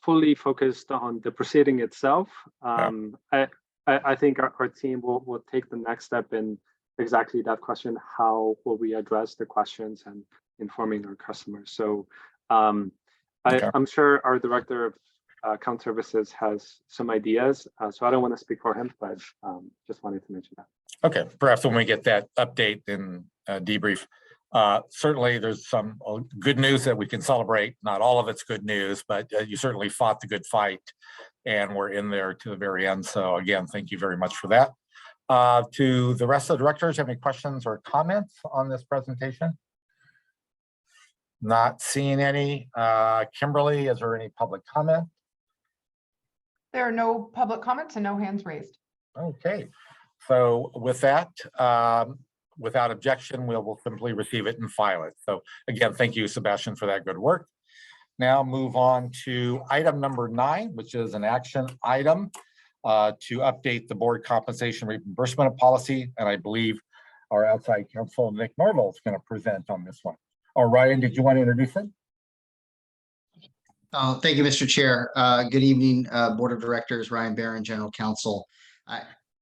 fully focused on the proceeding itself. I think our team will take the next step in exactly that question. How will we address the questions and informing our customers? So I'm sure our Director of Account Services has some ideas. So I don't want to speak for him, but just wanted to mention that. Okay, perhaps when we get that update and debrief. Certainly there's some good news that we can celebrate. Not all of it's good news, but you certainly fought the good fight and we're in there to the very end. So again, thank you very much for that. To the rest of the directors, have any questions or comments on this presentation? Not seeing any. Kimberly, is there any public comment? There are no public comments and no hands raised. Okay, so with that, without objection, we will simply receive it and file it. So again, thank you, Sebastian, for that good work. Now move on to item number 9, which is an action item to update the board compensation reimbursement policy. And I believe our outside counsel, Nick Norvell, is going to present on this one. Oh, Ryan, did you want to introduce it? Oh, thank you, Mr. Chair. Good evening, Board of Directors, Ryan Barron, General Counsel.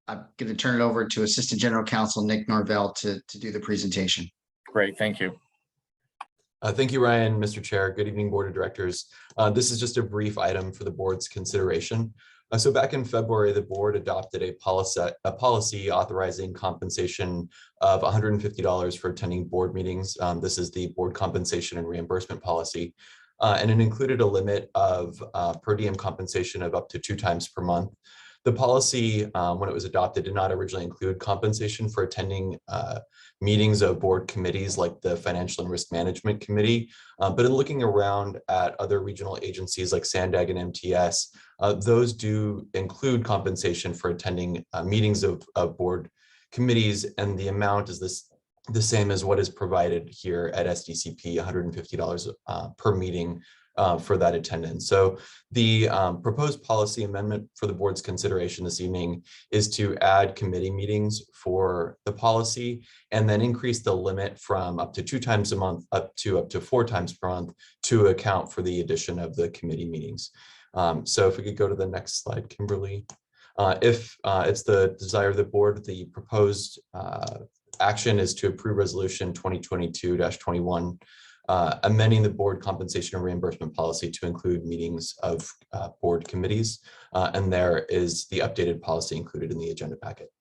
I'm going to turn it over to Assistant General Counsel Nick Norvell to do the presentation. Great, thank you. Thank you, Ryan. Mr. Chair, good evening, Board of Directors. This is just a brief item for the board's consideration. So back in February, the board adopted a policy authorizing compensation of $150 for attending board meetings. This is the board compensation and reimbursement policy. And it included a limit of per diem compensation of up to 2 times per month. The policy, when it was adopted, did not originally include compensation for attending meetings of board committees like the Financial and Risk Management Committee. But in looking around at other regional agencies like SANDAG and MTS, those do include compensation for attending meetings of board committees, and the amount is the same as what is provided here at SDCP, $150 per meeting for that attendance. So the proposed policy amendment for the board's consideration this evening is to add committee meetings for the policy and then increase the limit from up to 2 times a month up to 4 times per month to account for the addition of the committee meetings. So if we could go to the next slide, Kimberly. If it's the desire of the board, the proposed action is to approve resolution 2022-21 amending the board compensation and reimbursement policy to include meetings of board committees. And there is the updated policy included in the agenda packet.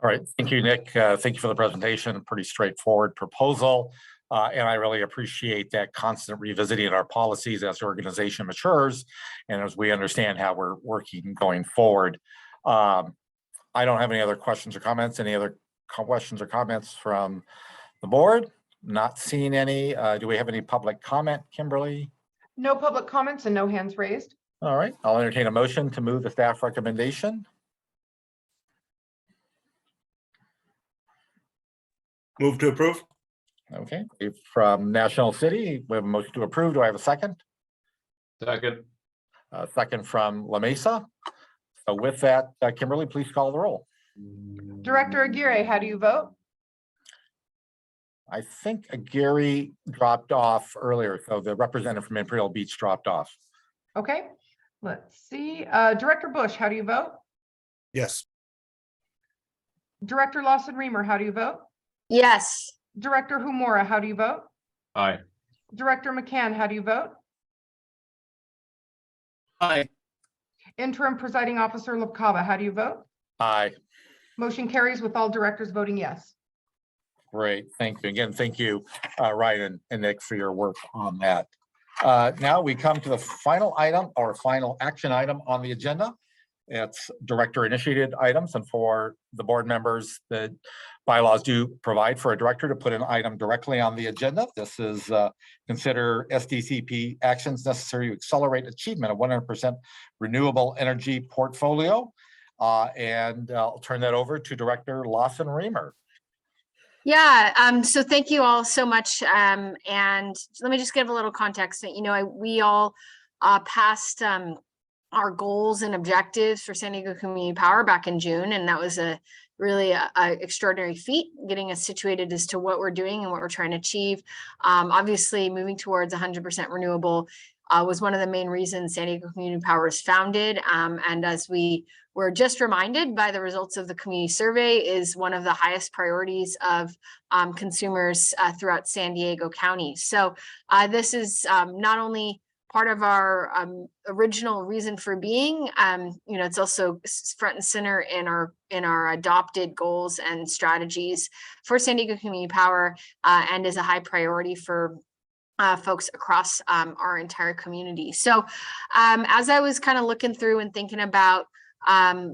All right, thank you, Nick. Thank you for the presentation. Pretty straightforward proposal. And I really appreciate that constant revisiting of our policies as the organization matures and as we understand how we're working going forward. I don't have any other questions or comments. Any other questions or comments from the board? Not seeing any. Do we have any public comment, Kimberly? No public comments and no hands raised. All right, I'll entertain a motion to move the staff recommendation. Move to approve. Okay, from National City, we have a motion to approve. Do I have a second? Second. Second from La Mesa. So with that, Kimberly, please call the roll. Director Aguirre, how do you vote? I think Gary dropped off earlier, so the representative from Imperial Beach dropped off. Okay, let's see. Director Bush, how do you vote? Yes. Director Lawson Remer, how do you vote? Yes. Director Humora, how do you vote? Aye. Director McCann, how do you vote? Aye. Interim Presiding Officer LaCava, how do you vote? Aye, Motion carries with all directors voting yes. great. Thank you. Again, thank you, Ryan and Nick, for your work on that. Now we come to the final item or final action item on the agenda. It's director initiated items, and for the board members, the bylaws do provide for a director to put an item directly on the agenda. This is consider SDCP actions necessary to accelerate achievement of 100% renewable energy portfolio. And I'll turn that over to Director Lawson Remer. Yeah, so thank you all so much. And let me just give a little context. You know, we all passed our goals and objectives for San Diego Community Power back in June, and that was a really extraordinary feat, getting us situated as to what we're doing and what we're trying to achieve. Obviously, moving towards 100% renewable was one of the main reasons San Diego Community Power was founded. And as we were just reminded by the results of the community survey, is one of the highest priorities of consumers throughout San Diego County. So this is not only part of our original reason for being, you know, it's also front and center in our adopted goals and strategies for San Diego Community Power, and is a high priority for folks across our entire community. So as I was kind of looking through and thinking about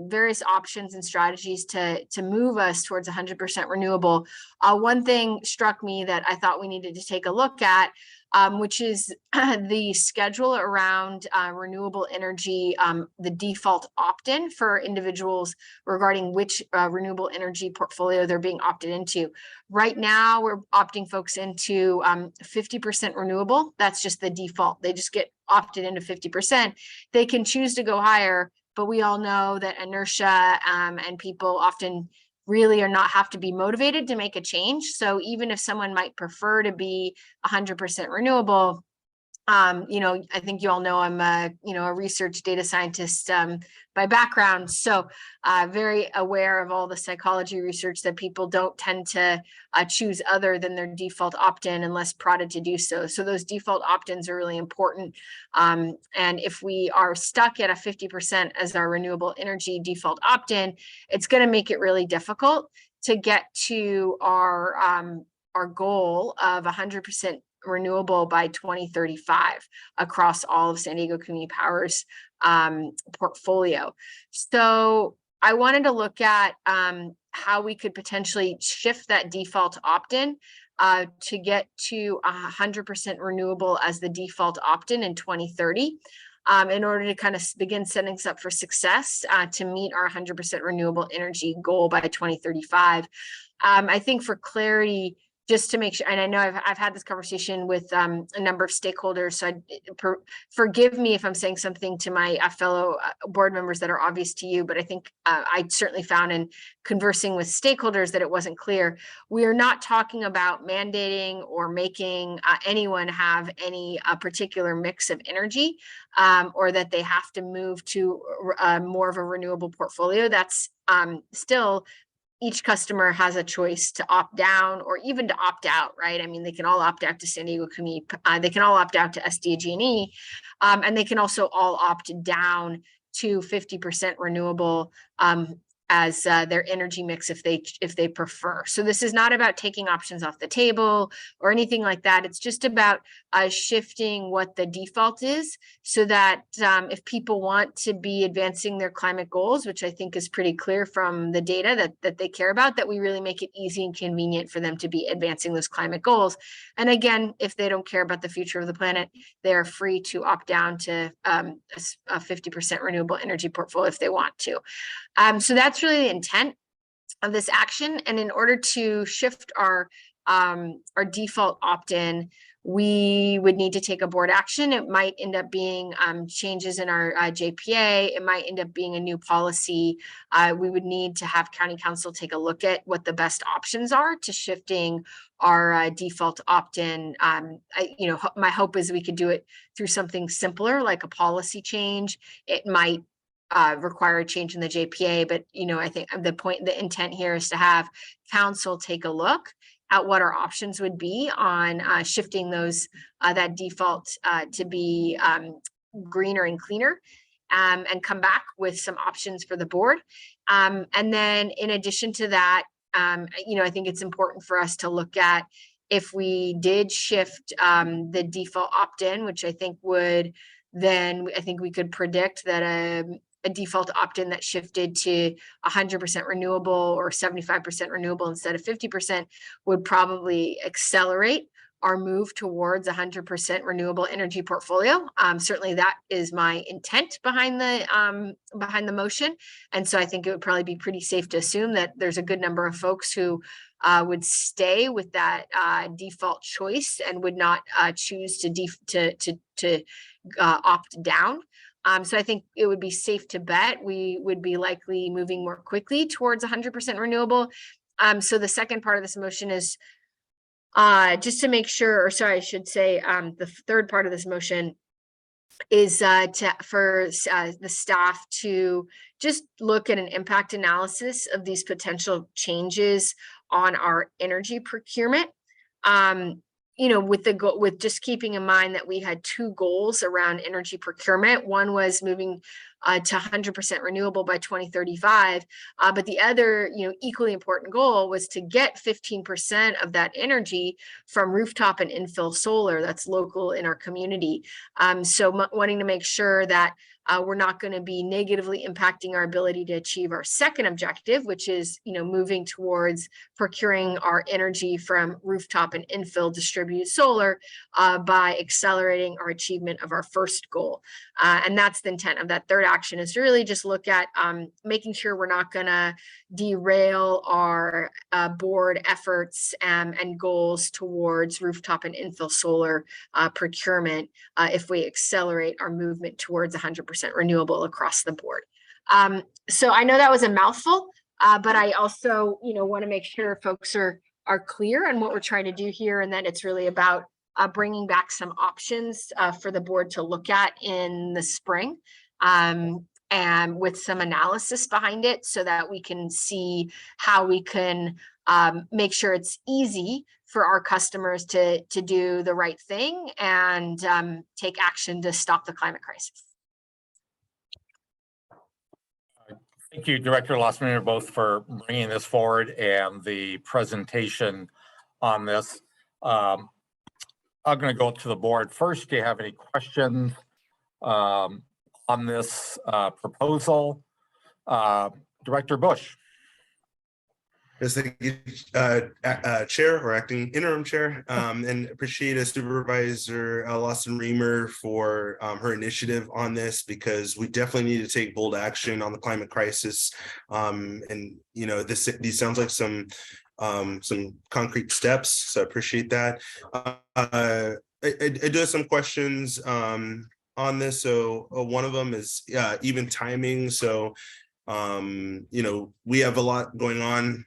various options and strategies to move us towards 100% renewable, one thing struck me that I thought we needed to take a look at, which is the schedule around renewable energy, the default opt-in for individuals regarding which renewable energy portfolio they're being opted into. Right now, we're opting folks into 50% renewable. That's just the default. They just get opted into 50%. They can choose to go higher, but we all know that inertia and people often really are not have to be motivated to make a change. So even if someone might prefer to be 100% renewable, you know, I think you all know I'm a research data scientist by background. So very aware of all the psychology research that people don't tend to choose other than their default opt-in unless prodded to do so. So those default opt-ins are really important. And if we are stuck at a 50% as our renewable energy default opt-in, it's going to make it really difficult to get to our goal of 100% renewable by 2035 across all of San Diego Community Power's portfolio. So I wanted to look at how we could potentially shift that default opt-in to get to 100% renewable as the default opt-in in 2030. In order to kind of begin setting us up for success to meet our 100% renewable energy goal by 2035. I think for clarity, just to make sure, and I know I've had this conversation with a number of stakeholders, so forgive me if I'm saying something to my fellow board members that are obvious to you, but I think I certainly found in conversing with stakeholders that it wasn't clear. We are not talking about mandating or making anyone have any particular mix of energy, or that they have to move to more of a renewable portfolio. That's still each customer has a choice to opt down or even to opt out, right? I mean, they can all opt out to San Diego Community, they can all opt out to SDG&E, and they can also all opt down to 50% renewable as their energy mix if they prefer. So this is not about taking options off the table or anything like that. It's just about shifting what the default is so that if people want to be advancing their climate goals, which I think is pretty clear from the data that they care about, that we really make it easy and convenient for them to be advancing those climate goals. And again, if they don't care about the future of the planet, they're free to opt down to a 50% renewable energy portfolio if they want to. So that's really the intent of this action. And in order to shift our default opt-in, we would need to take a board action. It might end up being changes in our JPA. It might end up being a new policy. We would need to have county council take a look at what the best options are to shifting our default opt-in. My hope is we could do it through something simpler, like a policy change. It might require a change in the JPA, but I think the intent here is to have council take a look at what our options would be on shifting those that default to be greener and cleaner, and come back with some options for the board. And then in addition to that, I think it's important for us to look at if we did shift the default opt-in, which I think would then, I think we could predict that a default opt-in that shifted to 100% renewable or 75% renewable instead of 50% would probably accelerate our move towards 100% renewable energy portfolio. Certainly that is my intent behind the motion. And so I think it would probably be pretty safe to assume that there's a good number of folks who would stay with that default choice and would not choose to opt down. So I think it would be safe to bet we would be likely moving more quickly towards 100% renewable. So the second part of this motion is just to make sure, or sorry, I should say, the third part of this motion is for the staff to just look at an impact analysis of these potential changes on our energy procurement. With just keeping in mind that we had two goals around energy procurement. One was moving to 100% renewable by 2035, but the other, equally important goal was to get 15% of that energy from rooftop and infill solar that's local in our community. So wanting to make sure that we're not going to be negatively impacting our ability to achieve our second objective, which is, moving towards procuring our energy from rooftop and infill distributed solar by accelerating our achievement of our first goal. And that's the intent of that third action, is to really just look at making sure we're not going to derail our board efforts and goals towards rooftop and infill solar procurement if we accelerate our movement towards 100% renewable across the board. So I know that was a mouthful, but I also, want to make sure folks are clear on what we're trying to do here, and that it's really about bringing back some options for the board to look at in the spring, and with some analysis behind it, so that we can see how we can make sure it's easy for our customers to do the right thing and take action to stop the climate crisis. Thank you, Director Lossman, both for bringing this forward and the presentation on this. I'm going to go to the board first. Do you have any questions on this proposal? Director Bush. Yes, thank you, Chair or Acting Interim Chair, and appreciate Supervisor Lawson Remer for her initiative on this, because we definitely need to take bold action on the climate crisis. And these sounds like some concrete steps, so I appreciate that. I do have some questions on this. So one of them is even timing. So we have a lot going on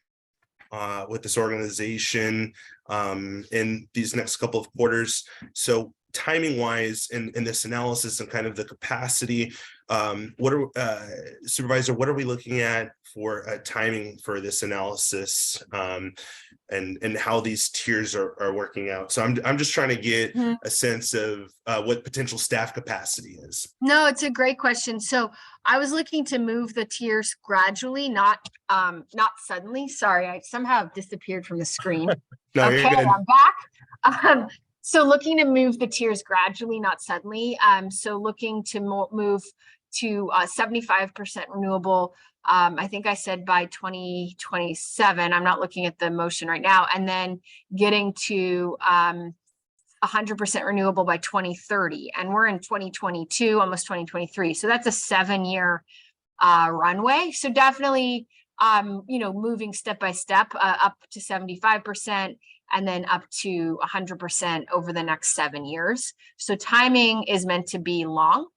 with this organization in these next couple of quarters. So timing wise, in this analysis and kind of the capacity, What are Supervisor, what are we looking at for timing for this analysis, and how these tiers are working out? So I'm just trying to get Mhm. a sense of what potential staff capacity is. No, it's a great question. So I was looking to move the tiers gradually, not suddenly. Sorry, I somehow disappeared from the screen. No, you're Okay, good. I'm back. So looking to move the tiers gradually, not suddenly. So looking to move to 75% renewable. I think I said by 2027. I'm not looking at the motion right now. And then getting to 100% renewable by 2030. And we're in 2022, almost 2023. So that's a 7-year runway. So definitely, moving step by step up to 75% and then up to 100% over the next 7 years. So timing is meant to be long.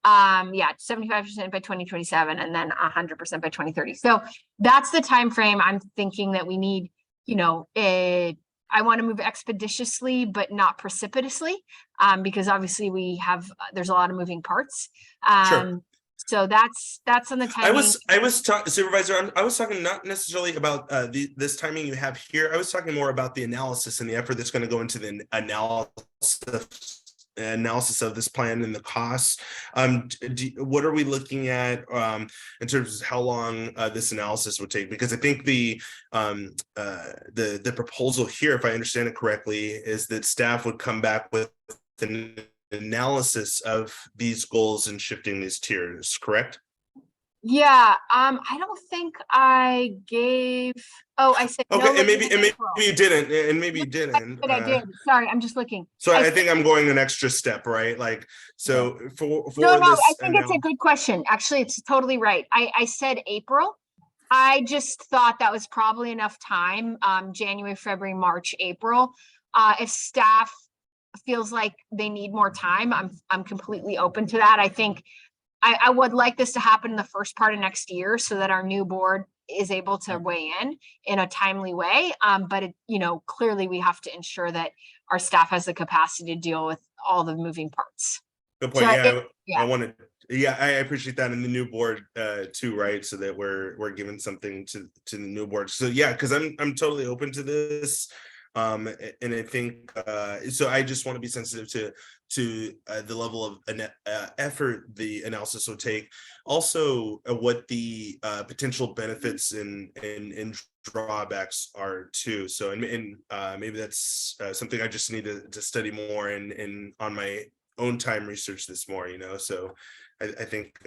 75% by 2027 and then 100% by 2030. So that's the time frame I'm thinking that we need. I want to move expeditiously, but not precipitously, because obviously there's a lot of moving parts. Sure. So that's on the timing. I was talking, Supervisor, I was talking not necessarily about this timing you have here. I was talking more about the analysis and the effort that's going to go into the analysis of this plan and the costs. What are we looking at in terms of how long this analysis would take? Because I think the proposal here, if I understand it correctly, is that staff would come back with an analysis of these goals and shifting these tiers, correct? Yeah, I don't think I gave. Oh, I said. Okay, no, and maybe April. you didn't, and maybe you didn't. But I did. Sorry, I'm just looking. So I think I'm going an extra step, right? Like, so for No, this, I think it's a good question. Actually, it's totally right. I said April. I just thought that was probably enough time. January, February, March, April. If staff feels like they need more time, I'm completely open to that. I think I would like this to happen in the first part of next year so that our new board is able to weigh in a timely way. But clearly we have to ensure that our staff has the capacity to deal with all the moving parts. good point. So I appreciate that in the new board too, right? So that we're giving something to the new board. So yeah, because I'm totally open to this. And I think so I just want to be sensitive to the level of effort the analysis will take. Also, what the potential benefits and drawbacks are too. So and maybe that's something I just need to study more and on my own time research this more. So I think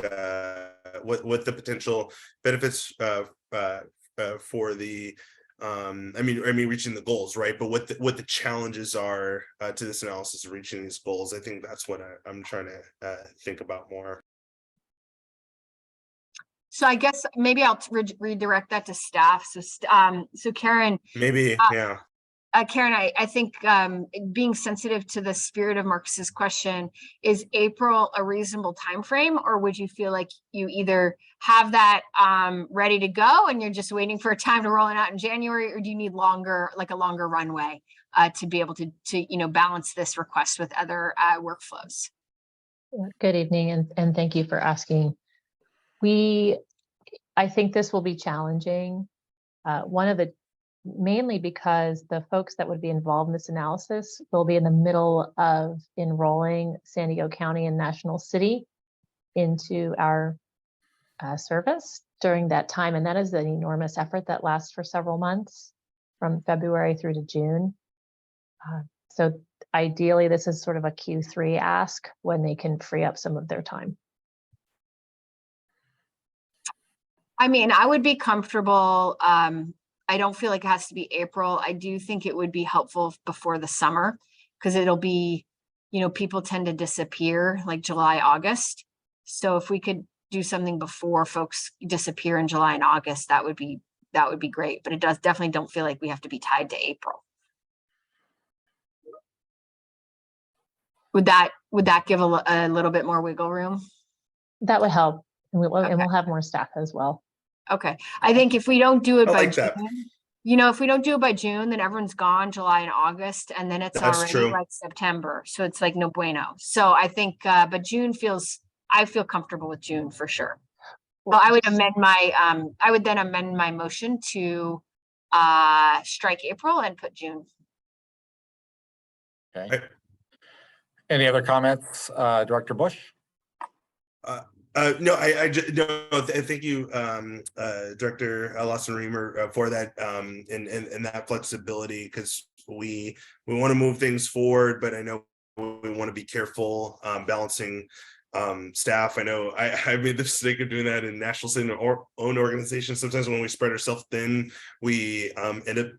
what the potential benefits for the reaching the goals, right? But what the challenges are to this analysis of reaching these goals, I think that's what I'm trying to think about more. So I guess maybe I'll redirect that to staff. So Karen. Maybe, yeah. Karen, I think being sensitive to the spirit of Marcus's question, is April a reasonable timeframe, or would you feel like you either have that ready to go and you're just waiting for a time to roll it out in January, or do you need a longer runway to be able to balance this request with other workflows? Good evening, and thank you for asking. I think this will be challenging. Mainly because the folks that would be involved in this analysis will be in the middle of enrolling San Diego County and National City into our service during that time. And that is an enormous effort that lasts for several months, from February through to June. So ideally, this is sort of a Q3 ask when they can free up some of their time. I would be comfortable. I don't feel like it has to be April. I do think it would be helpful before the summer, because it'll be, people tend to disappear like July, August. So if we could do something before folks disappear in July and August, that would be great. But it definitely don't feel like we have to be tied to April. Would that give a little bit more wiggle room? That would help, and Okay. we'll have more staff as well. Okay, I think if we don't do it by like that. June, if we don't do it by June, then everyone's gone July and August, and then it's That's already true. like September. So it's like no bueno. So I think, but June feels, I feel comfortable with June for sure. Well, I would amend my, I would then amend my motion to strike April and put June. Okay. Any other comments, Director Bush? No, I just, no, thank you, Director Lawson Reamer, for that, and that flexibility, because we want to move things forward, but I know we want to be careful, balancing staff. I know I made the mistake of doing that in national city or own organizations. Sometimes when we spread ourselves thin, we end up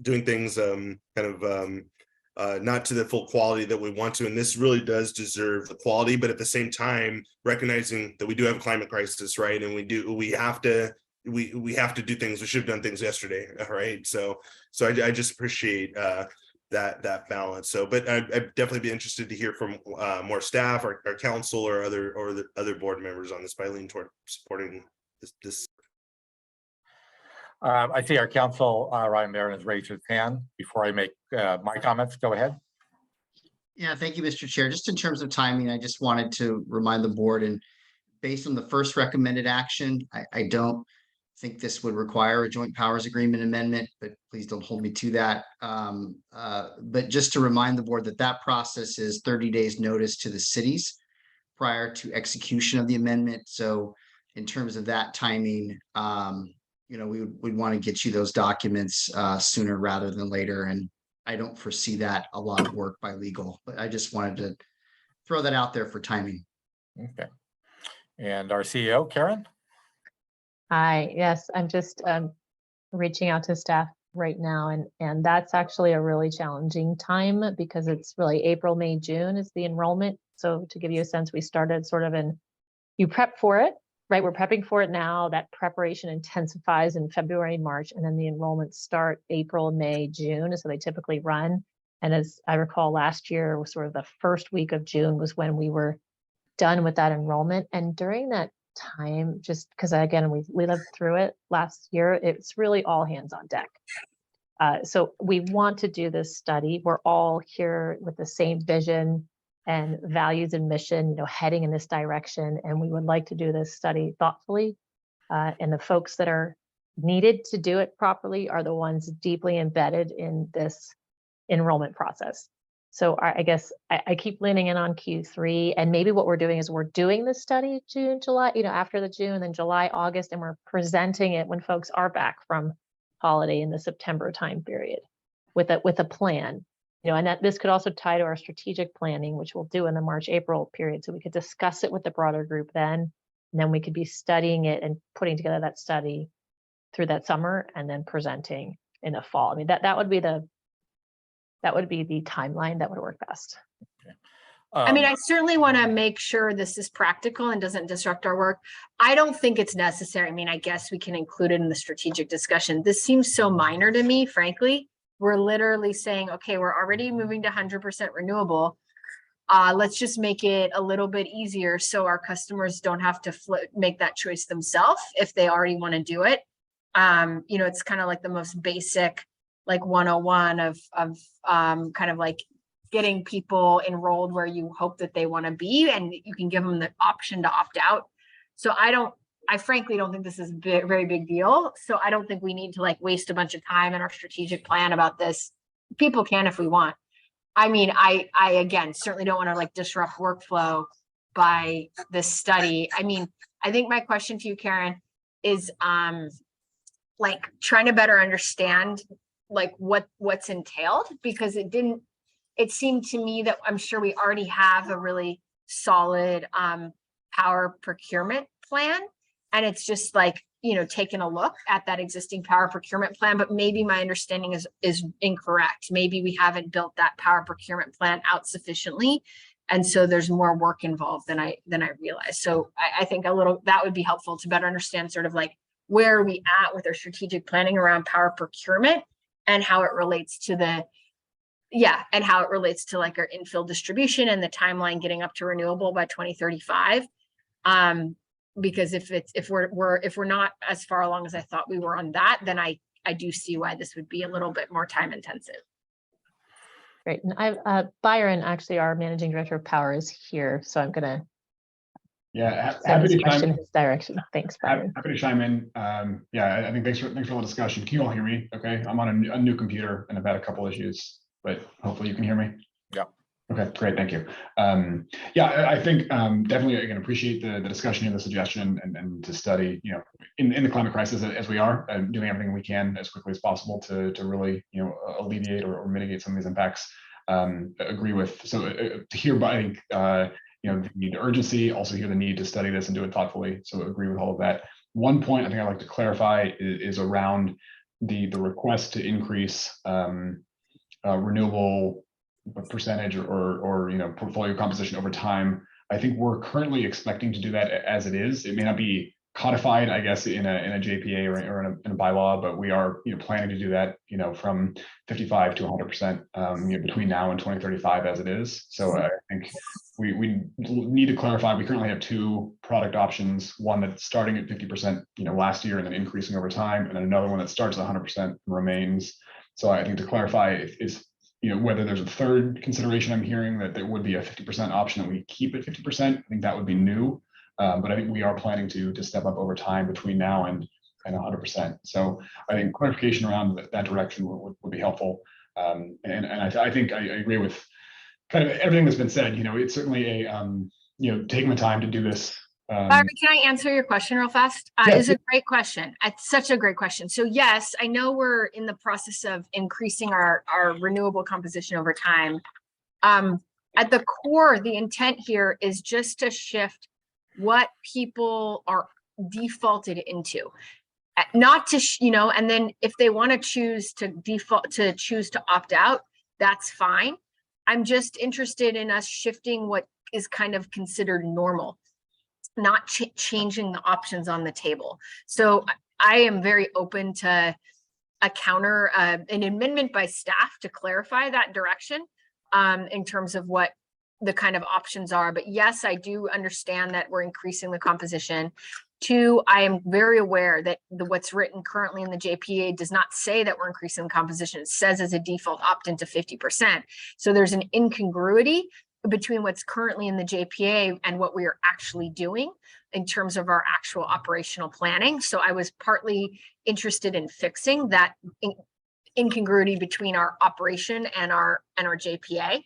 doing things not to the full quality that we want to. And this really does deserve the quality, but at the same time, recognizing that we do have a climate crisis, right? And we have to do things. We should have done things yesterday, right? So I just appreciate that balance. So, but I'd definitely be interested to hear from more staff, our council, or the other board members on this, by leaning toward supporting this. I see our council, Ryan Barron, has raised his hand. Before I make my comments, go ahead. Yeah, thank you, Mr. Chair. Just in terms of timing, I just wanted to remind the board, and based on the first recommended action, I don't think this would require a joint powers agreement amendment, but please don't hold me to that. But just to remind the board that process is 30 days notice to the cities prior to execution of the amendment. So in terms of that timing, we'd want to get you those documents sooner rather than later. And I don't foresee that a lot of work by legal, but I just wanted to throw that out there for timing. Okay. And our CEO, Karen? Hi, yes, I'm just reaching out to staff right now, and that's actually a really challenging time because it's really April, May, June is the enrollment. So to give you a sense, we started sort of you prep for it, right? We're prepping for it now. That preparation intensifies in February, March, and then the enrollments start April, May, June. So they typically run. And as I recall, last year was sort of the first week of June was when we were done with that enrollment. And during that time, just because again, we lived through it last year, it's really all hands on deck. So we want to do this study. We're all here with the same vision and values and mission, heading in this direction. And we would like to do this study thoughtfully. And the folks that are needed to do it properly are the ones deeply embedded in this enrollment process. So I guess I keep leaning in on Q3, and maybe what we're doing is we're doing this study June, July, after the June, then July, August, and we're presenting it when folks are back from holiday in the September time period with a plan. And that this could also tie to our strategic planning, which we'll do in the March, April period. So we could discuss it with the broader group then, and then we could be studying it and putting together that study through that summer and then presenting in the fall. I mean, that would be the timeline that would work best. Okay. I mean, I certainly want to make sure this is practical and doesn't disrupt our work. I don't think it's necessary. I mean, I guess we can include it in the strategic discussion. This seems so minor to me, frankly. We're literally saying, okay, we're already moving to 100% renewable. Let's just make it a little bit easier so our customers don't have to make that choice themselves if they already want to do it. It's kind of like the most basic, like 101 of kind of like getting people enrolled where you hope that they want to be, and you can give them the option to opt out. So I frankly don't think this is a very big deal. So I don't think we need to like waste a bunch of time in our strategic plan about this. People can if we want. I mean, I again, certainly don't want to like disrupt workflow by this study. I mean, I think my question to you, Karen, is like trying to better understand like what's entailed, because it seemed to me that I'm sure we already have a really solid power procurement plan. And it's just like, taking a look at that existing power procurement plan, but maybe my understanding is incorrect. Maybe we haven't built that power procurement plan out sufficiently. And so there's more work involved than I realized. So I think that would be helpful to better understand sort of like where are we at with our strategic planning around power procurement and how it relates to like our infill distribution and the timeline getting up to renewable by 2035. Because if we're not as far along as I thought we were on that, then I do see why this would be a little bit more time intensive. Great. And Byron, actually our managing director of power, is here. So I'm going to send happy this to question chime, in his direction. Thanks, Byron. happy to chime in. Yeah, I think thanks for all the discussion. Can you all hear me? Okay, I'm on a new computer and I've had a couple issues, but hopefully you can hear me. Yeah. Okay, great, thank you. Yeah, I think definitely I can appreciate the discussion here, the suggestion, and to study, in the climate crisis as we are, doing everything we can as quickly as possible to really, alleviate or mitigate some of these impacts. Agree with, so to hear, I think, the urgency, also hear the need to study this and do it thoughtfully. So agree with all of that. One point I think I'd like to clarify is around the request to increase renewable percentage or portfolio composition over time. I think we're currently expecting to do that as it is. It may not be codified, I guess, in a JPA or in a bylaw, but we are planning to do that from 55 to 100% between now and 2035 as it is. So I think we need to clarify. We currently have two product options: one that's starting at 50% last year and then increasing over time, and then another one that starts at 100% and remains. So I think to clarify is whether there's a third consideration I'm hearing, that there would be a 50% option that we keep at 50%. I think that would be new, but I think we are planning to step up over time between now and 100%. So I think clarification around that direction would be helpful. And I think I agree with kind of everything that's been said. It's certainly a taking the time to do this. Barbara, can I answer your question real fast? It's a great question. It's such a great question. So yes, I know we're in the process of increasing our renewable composition over time. At the core, the intent here is just to shift what people are defaulted into. Not to, and then if they want to choose to opt out, that's fine. I'm just interested in us shifting what is kind of considered normal, not changing the options on the table. So I am very open to an amendment by staff to clarify that direction in terms of what the kind of options are. But yes, I do understand that we're increasing the composition. Two, I am very aware that what's written currently in the JPA does not say that we're increasing the composition. It says as a default opt into 50%. So there's an incongruity between what's currently in the JPA and what we are actually doing in terms of our actual operational planning. So I was partly interested in fixing that incongruity between our operation and our JPA,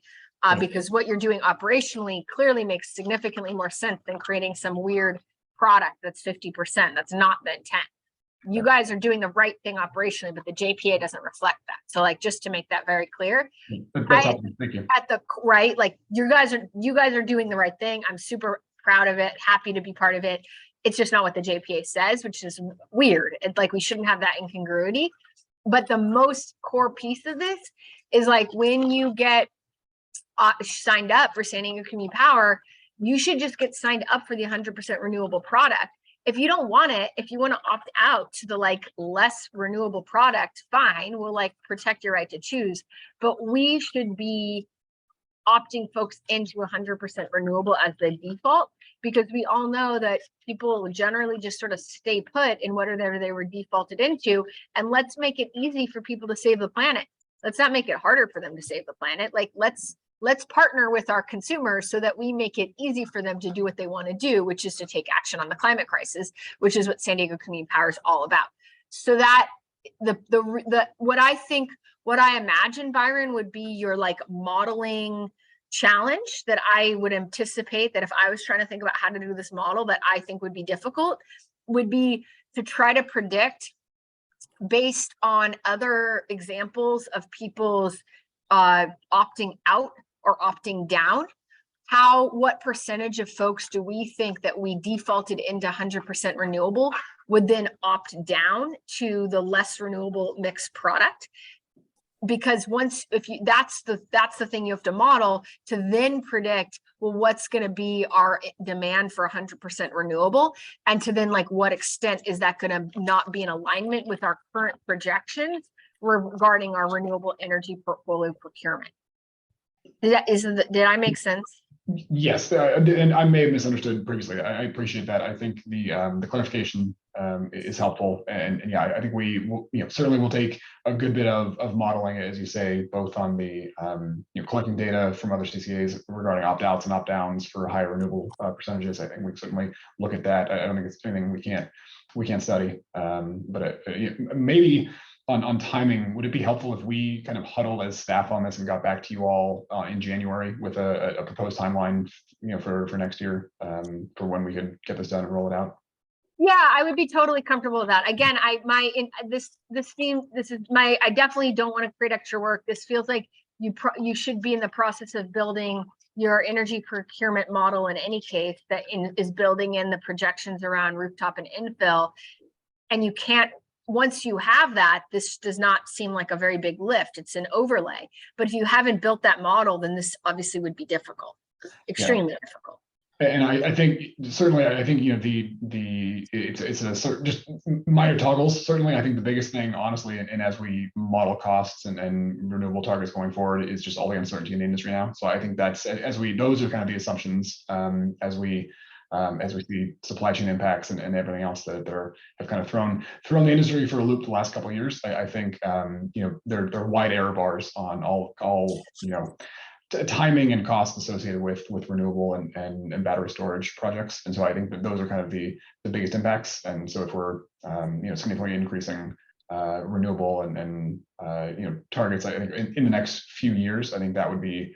because what you're doing operationally clearly makes significantly more sense than creating some weird product that's 50%. That's not the intent. You guys are doing the right thing operationally, but the JPA doesn't reflect that. So just to make that very clear, that's helpful. Thank you. At the right, you guys are doing the right thing. I'm super proud of it, happy to be part of it. It's just not what the JPA says, which is weird. It's we shouldn't have that incongruity. But the most core piece of this is when you get signed up for San Diego Community Power, you should just get signed up for the 100% renewable product. If you don't want it, if you want to opt out to the less renewable product, fine, we'll protect your right to choose. But we should be opting folks into 100% renewable as the default, because we all know that people generally just sort of stay put in whatever they were defaulted into. And let's make it easy for people to save the planet. Let's not make it harder for them to save the planet. Let's partner with our consumers so that we make it easy for them to do what they want to do, which is to take action on the climate crisis, which is what San Diego Community Power is all about. So that what I imagine, Byron, would be your modeling challenge that I would anticipate that if I was trying to think about how to do this model that I think would be difficult, would be to try to predict based on other examples of people's opting out or opting down, what percentage of folks do we think that we defaulted into 100% renewable would then opt down to the less renewable mixed product? Because that's the thing you have to model to then predict, well, what's going to be our demand for 100% renewable, and to then what extent is that going to not be in alignment with our current projections regarding our renewable energy portfolio procurement. Did I make sense? Yes, and I may have misunderstood previously. I appreciate that. I think the clarification is helpful. And yeah, I think we will, certainly will take a good bit of modeling, as you say, both on the collecting data from other CCAs regarding opt-outs and opt-downs for higher renewable percentages. I think we certainly look at that. I don't think it's anything we can't study, but maybe on timing, would it be helpful if we kind of huddled as staff on this and got back to you all in January with a proposed timeline, for next year, for when we could get this done and roll it out? Yeah, I would be totally comfortable with that. Again, I definitely don't want to create extra work. This feels like you should be in the process of building your energy procurement model in any case that is building in the projections around rooftop and infill. And you can't, once you have that, this does not seem like a very big lift. It's an overlay. But if you haven't built that model, then this obviously would be difficult, extremely difficult. And I think certainly, I think it's a sort just minor toggles. Certainly, I think the biggest thing, honestly, and as we model costs and renewable targets going forward, is just all the uncertainty in the industry now. So I think that's those are kind of the assumptions as we see supply chain impacts and everything else that have kind of thrown the industry for a loop the last couple of years. I think there are wide error bars on all timing and costs associated with renewable and battery storage projects. And so I think that those are kind of the biggest impacts. And so if we're significantly increasing renewable and targets, I think in the next few years, I think that would be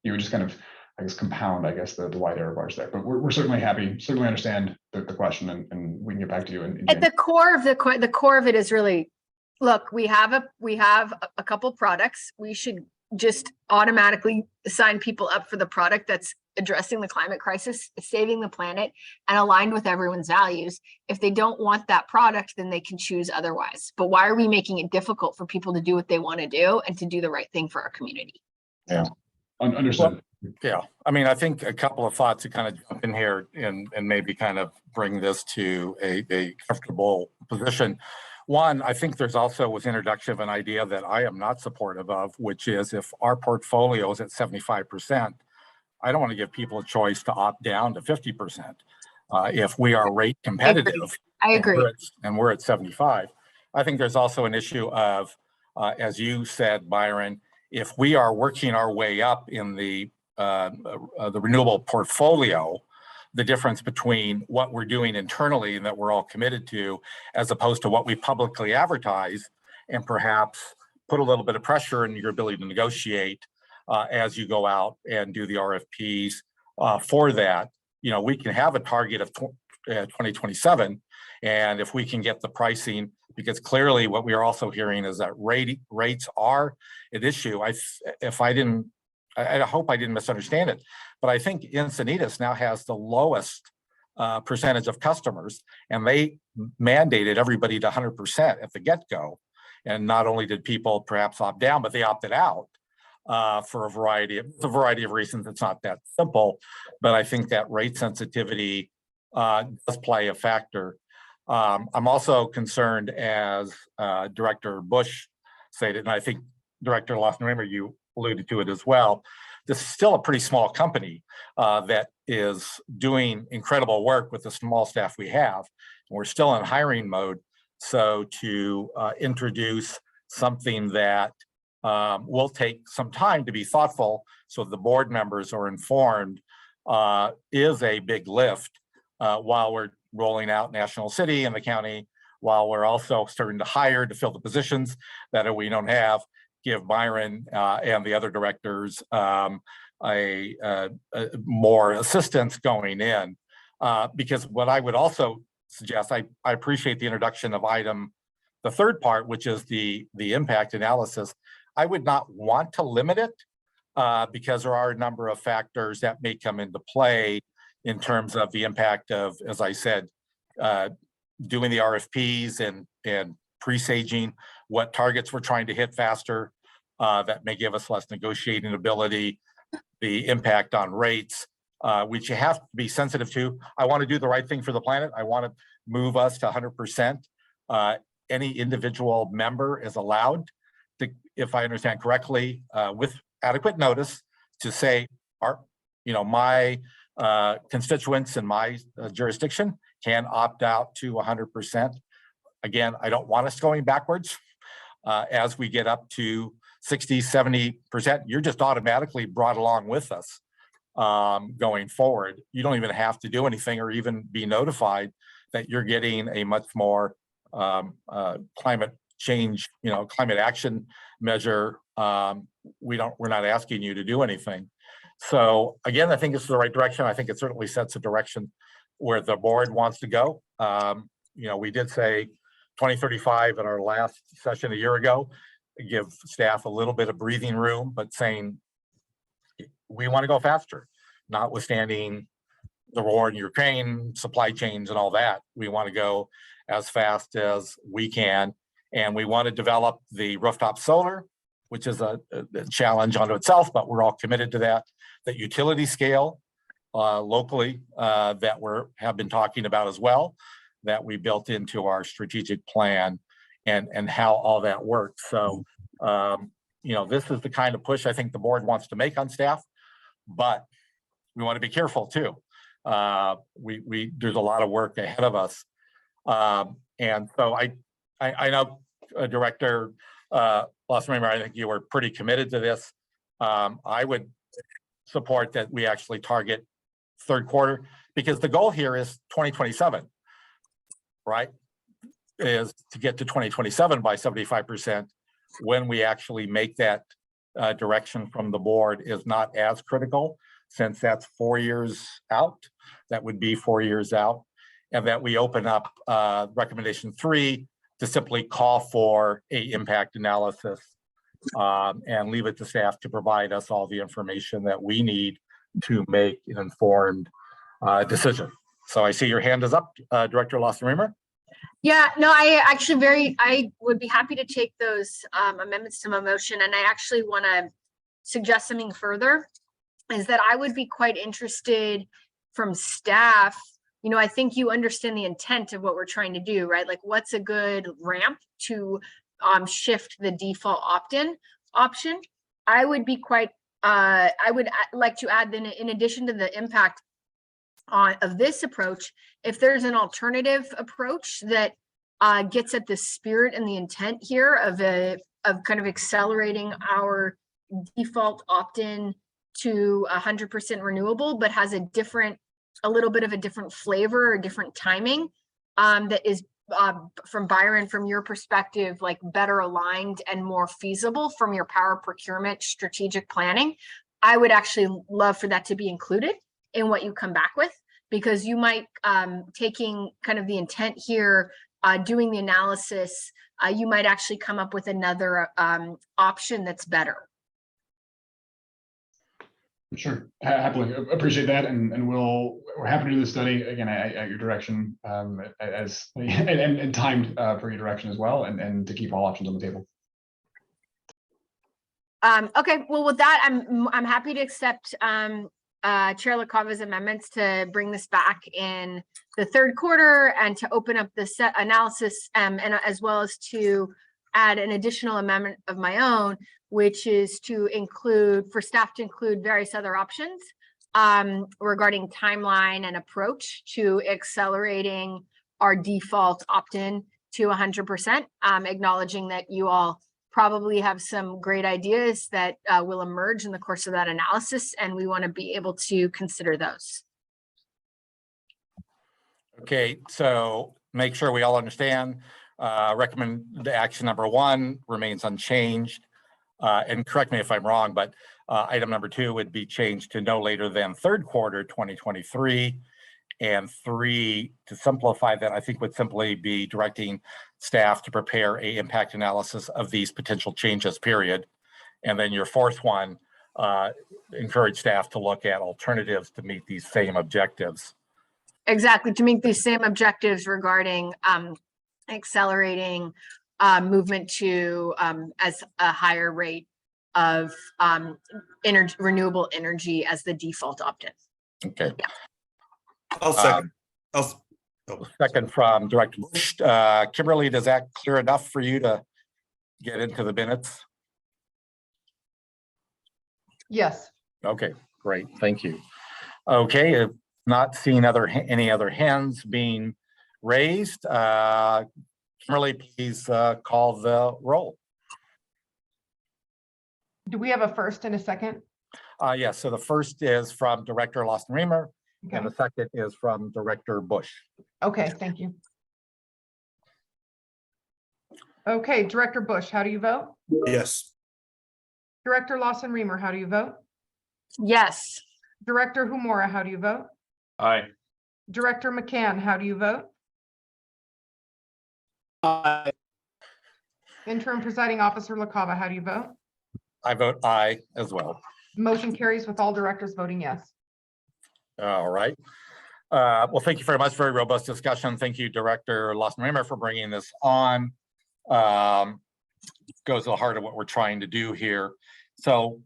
just kind of, I guess, compound, the wide error bars there. But we're certainly happy, certainly understand the question, and we can get back to you. At the core of the core of it is really, look, we have a couple products. We should just automatically sign people up for the product that's addressing the climate crisis, saving the planet, and aligned with everyone's values. If they don't want that product, then they can choose otherwise. But why are we making it difficult for people to do what they want to do and to do the right thing for our community? Yeah. Understood. Yeah, I mean, I think a couple of thoughts to kind of jump in here and maybe kind of bring this to a comfortable position. One, I think there's also was introduction of an idea that I am not supportive of, which is if our portfolio is at 75%, I don't want to give people a choice to opt down to 50%. If we are rate competitive, I agree. And we're at 75. I think there's also an issue of, as you said, Byron, if we are working our way up in the renewable portfolio, the difference between what we're doing internally and that we're all committed to, as opposed to what we publicly advertise, and perhaps put a little bit of pressure in your ability to negotiate as you go out and do the RFPs for that. We can have a target of 2027, and if we can get the pricing, because clearly what we are also hearing is that rates are an issue. I hope I didn't misunderstand it, but I think Encinitas now has the lowest percentage of customers, and they mandated everybody to 100% at the get-go. And not only did people perhaps opt down, but they opted out for a variety of reasons. It's not that simple, but I think that rate sensitivity does play a factor. I'm also concerned, as Director Bush stated, and I think Director Lawson-Remer, you alluded to it as well. This is still a pretty small company that is doing incredible work with the small staff we have. We're still in hiring mode. So to introduce something that will take some time to be thoughtful so the board members are informed is a big lift while we're rolling out National City and the county, while we're also starting to hire to fill the positions that we don't have. Give Byron and the other directors more assistance going in. Because what I would also suggest, I appreciate the introduction of the third part, which is the impact analysis. I would not want to limit it because there are a number of factors that may come into play in terms of the impact of, as I said, doing the RFPs and presaging what targets we're trying to hit faster that may give us less negotiating ability, the impact on rates, which you have to be sensitive to. I want to do the right thing for the planet. I want to move us to 100%. Any individual member is allowed to, if I understand correctly, with adequate notice to say, my constituents in my jurisdiction can opt out to 100%. Again, I don't want us going backwards. As we get up to 60, 70%, you're just automatically brought along with us going forward. You don't even have to do anything or even be notified that you're getting a much more climate change, climate action measure. We're not asking you to do anything. So again, I think it's the right direction. I think it certainly sets a direction where the board wants to go. We did say 2035 in our last session a year ago, give staff a little bit of breathing room, but saying we want to go faster, notwithstanding the war in Ukraine, supply chains and all that. We want to go as fast as we can. And we want to develop the rooftop solar, which is a challenge unto itself, but we're all committed to that. The utility scale locally that have been talking about as well, that we built into our strategic plan and how all that works. So, this is the kind of push I think the board wants to make on staff, but we want to be careful too. There's a lot of work ahead of us. And so I know Director Losser-Reimer, I think you were pretty committed to this. I would support that we actually target third quarter, because the goal here is 2027, right? Is to get to 2027 by 75%. When we actually make that direction from the board is not as critical, since that's 4 years out. That would be 4 years out. And that we open up recommendation 3 to simply call for a impact analysis and leave it to staff to provide us all the information that we need to make an informed decision. So I see your hand is up, Director Losser-Reimer. Yeah, no, I would be happy to take those amendments to my motion. And I actually want to suggest something further, is that I would be quite interested from staff. I think you understand the intent of what we're trying to do, right? Like, what's a good ramp to shift the default opt-in option? I would be I would like to add then, in addition to the impact of this approach, if there's an alternative approach that gets at the spirit and the intent here of kind of accelerating our default opt-in to 100% renewable, but has a little bit of a different flavor or different timing, that is from Byron, from your perspective, like better aligned and more feasible from your power procurement strategic planning, I would actually love for that to be included in what you come back with, because you might, taking kind of the intent here, doing the analysis, you might actually come up with another option that's better. Sure, happily appreciate that, and we're happy to do the study again at your direction, as and timed for your direction as well, and to keep all options on the table. Okay, well, with that, I'm happy to accept Chair LaCava's amendments to bring this back in the third quarter and to open up the set analysis, and as well as to add an additional amendment of my own, which is to include, for staff to include various other options regarding timeline and approach to accelerating our default opt-in to 100%, acknowledging that you all probably have some great ideas that will emerge in the course of that analysis, and we want to be able to consider those. Okay, so make sure we all understand. Recommend the action number 1 remains unchanged. And correct me if I'm wrong, but item number 2 would be changed to no later than third quarter 2023. And 3, to simplify that, I think would simply be directing staff to prepare a impact analysis of these potential changes, period. And then your 4th one, encourage staff to look at alternatives to meet these same objectives. Exactly, to meet these same objectives regarding accelerating movement to as a higher rate of renewable energy as the default opt-in. Okay. Yeah. I'll second. Second from Director Bush. Kimberly, does that clear enough for you to get into the minutes? Yes. Okay, great, thank you. Okay, Not seeing any other hands being raised. Kimberly, please call the roll. Do we have a first and a second? Yes, so the first is from Director Lawson Remer, and Okay, the second is from Director Bush. okay, thank you. Okay, Director Bush, how do you vote? Yes. Director Lawson Remer, how do you vote? Yes. Director Humora, how do you vote? Aye. Director McCann, how do you vote? Aye. Interim Presiding Officer LaCava, how do you vote? I vote aye as well. Motion carries with all directors voting yes. All right. Well, thank you very much. Very robust discussion. Thank you, Director Lawson Remer, for bringing this on. Goes to the heart of what we're trying to do here. So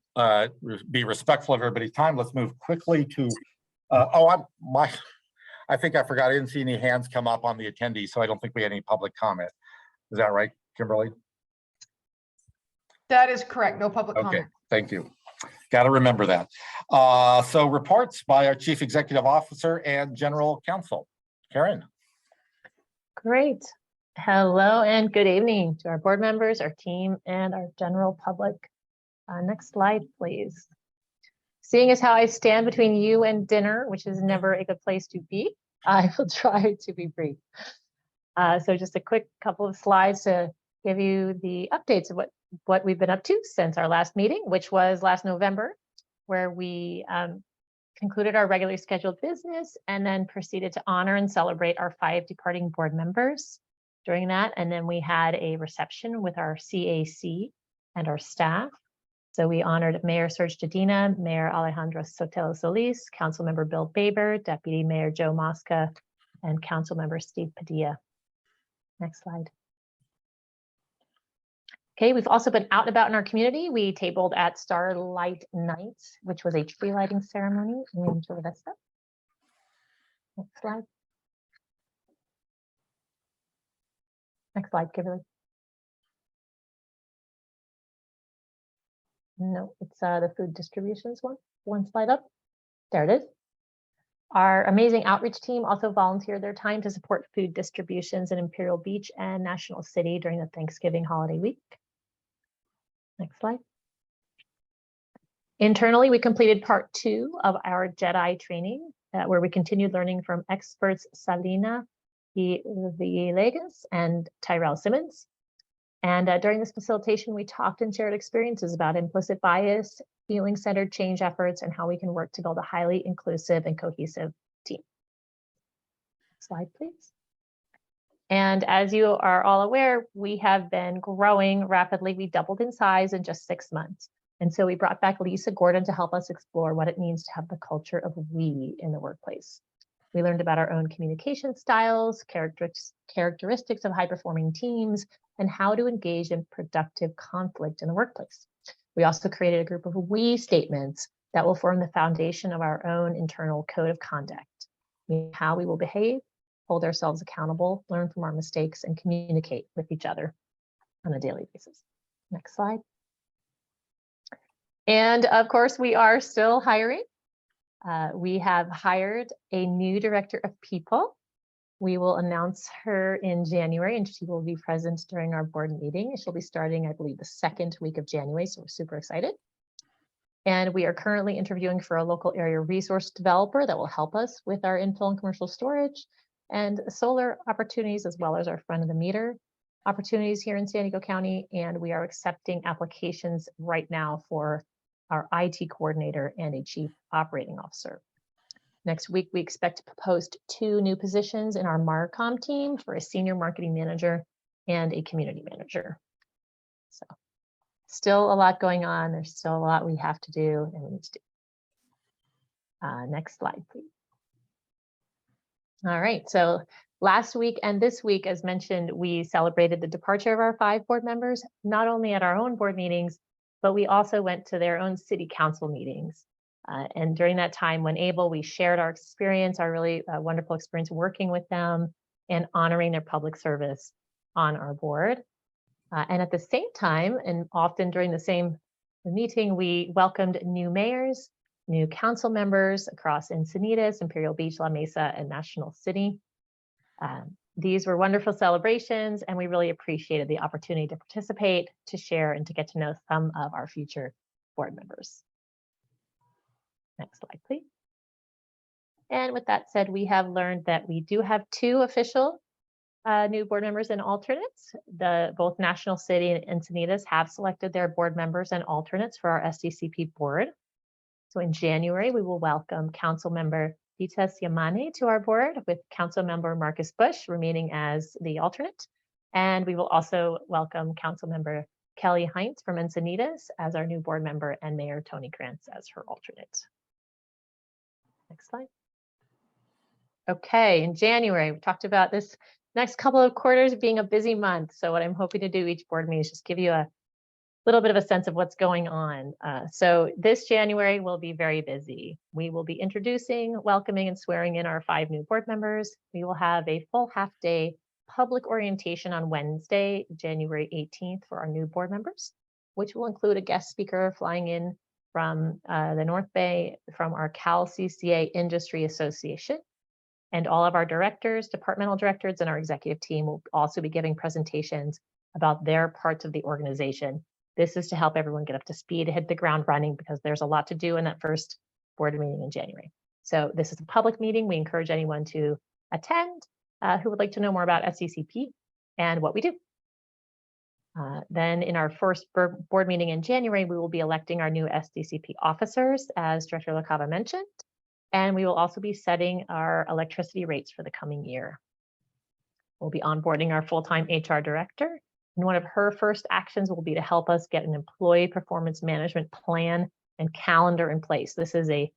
be respectful of everybody's time. Let's move quickly to, I think I forgot, I didn't see any hands come up on the attendees, so I don't think we had any public comment. Is that right, Kimberly? That is correct. No public Okay, comment. thank you. Got to remember that. So reports by our Chief Executive Officer and General Counsel. Karen. Great. Hello and good evening to our board members, our team, and our general public. Next slide, please. Seeing as how I stand between you and dinner, which is never a good place to be, I will try to be brief. So just a quick couple of slides to give you the updates of what we've been up to since our last meeting, which was last November, where we concluded our regularly scheduled business and then proceeded to honor and celebrate our 5 departing board members during that. And then we had a reception with our CAC and our staff. So we honored Mayor Serge Dedina, Mayor Alejandro Sotelo Solis, Councilmember Bill Baber, Deputy Mayor Joe Mosca, and Councilmember Steve Padilla. Next slide. Okay, we've also been out and about in our community. We tabled at Starlight Night, which was a tree lighting ceremony in Chula Vista. Next slide. Next slide, Kimberly. No, it's the food distributions one. One slide up. There it is. Our amazing outreach team also volunteered their time to support food distributions in Imperial Beach and National City during the Thanksgiving holiday week. Next slide. Internally, we completed part 2 of our JEDI training, where we continued learning from experts Salina Villegas and Tyrell Simmons. And during this facilitation, we talked and shared experiences about implicit bias, feeling-centered change efforts, and how we can work to build a highly inclusive and cohesive team. Slide, please. And as you are all aware, we have been growing rapidly. We doubled in size in just 6 months. And so we brought back Lisa Gordon to help us explore what it means to have the culture of we in the workplace. We learned about our own communication styles, characteristics of high-performing teams, and how to engage in productive conflict in the workplace. We also created a group of we statements that will form the foundation of our own internal code of conduct, meaning how we will behave, hold ourselves accountable, learn from our mistakes, and communicate with each other on a daily basis. Next slide. And of course, we are still hiring. We have hired a new director of people. We will announce her in January, and she will be present during our board meeting. She'll be starting, I believe, the 2nd week of January, so we're super excited. And we are currently interviewing for a local area resource developer that will help us with our infill and commercial storage and solar opportunities, as well as our front of the meter opportunities here in San Diego County. And we are accepting applications right now for our IT coordinator and a chief operating officer. Next week, we expect to post 2 new positions in our Marcom team for a senior marketing manager and a community manager. So still a lot going on. There's still a lot we have to do and we need to do. Next slide, please. All right, so last week and this week, as mentioned, we celebrated the departure of our 5 board members, not only at our own board meetings, but we also went to their own city council meetings. And during that time, when able, we shared our experience, our really wonderful experience working with them and honoring their public service on our board. And at the same time, and often during the same meeting, we welcomed new mayors new council members across Encinitas, Imperial Beach, La Mesa, and National City. These were wonderful celebrations, and we really appreciated the opportunity to participate, to share, and to get to know some of our future board members. Next slide, please. And with that said, we have learned that we do have 2 official new board members and alternates. Both National City and Encinitas have selected their board members and alternates for our SDCP board. So in January, we will welcome Council Member Vitas Yamane to our board, with Council Member Marcus Bush remaining as the alternate. And we will also welcome Council Member Kelly Heinz from Encinitas as our new board member, and Mayor Tony Krantz as her alternate. Next slide. Okay, in January, we talked about this next couple of quarters being a busy month. So what I'm hoping to do each board meeting is just give you a little bit of a sense of what's going on. So this January will be very busy. We will be introducing, welcoming, and swearing in our 5 new board members. We will have a full half-day public orientation on Wednesday, January 18th for our new board members, which will include a guest speaker flying in from the North Bay from our Cal CCA Industry Association. And all of our directors, departmental directors, and our executive team will also be giving presentations about their parts of the organization. This is to help everyone get up to speed, hit the ground running, because there's a lot to do in that first board meeting in January. So this is a public meeting. We encourage anyone to attend who would like to know more about SDCP and what we do. Then in our first board meeting in January, we will be electing our new SDCP officers, as Director LaCava mentioned. And we will also be setting our electricity rates for the coming year. We'll be onboarding our full-time HR director. And one of her first actions will be to help us get an employee performance management plan and calendar in place. This is a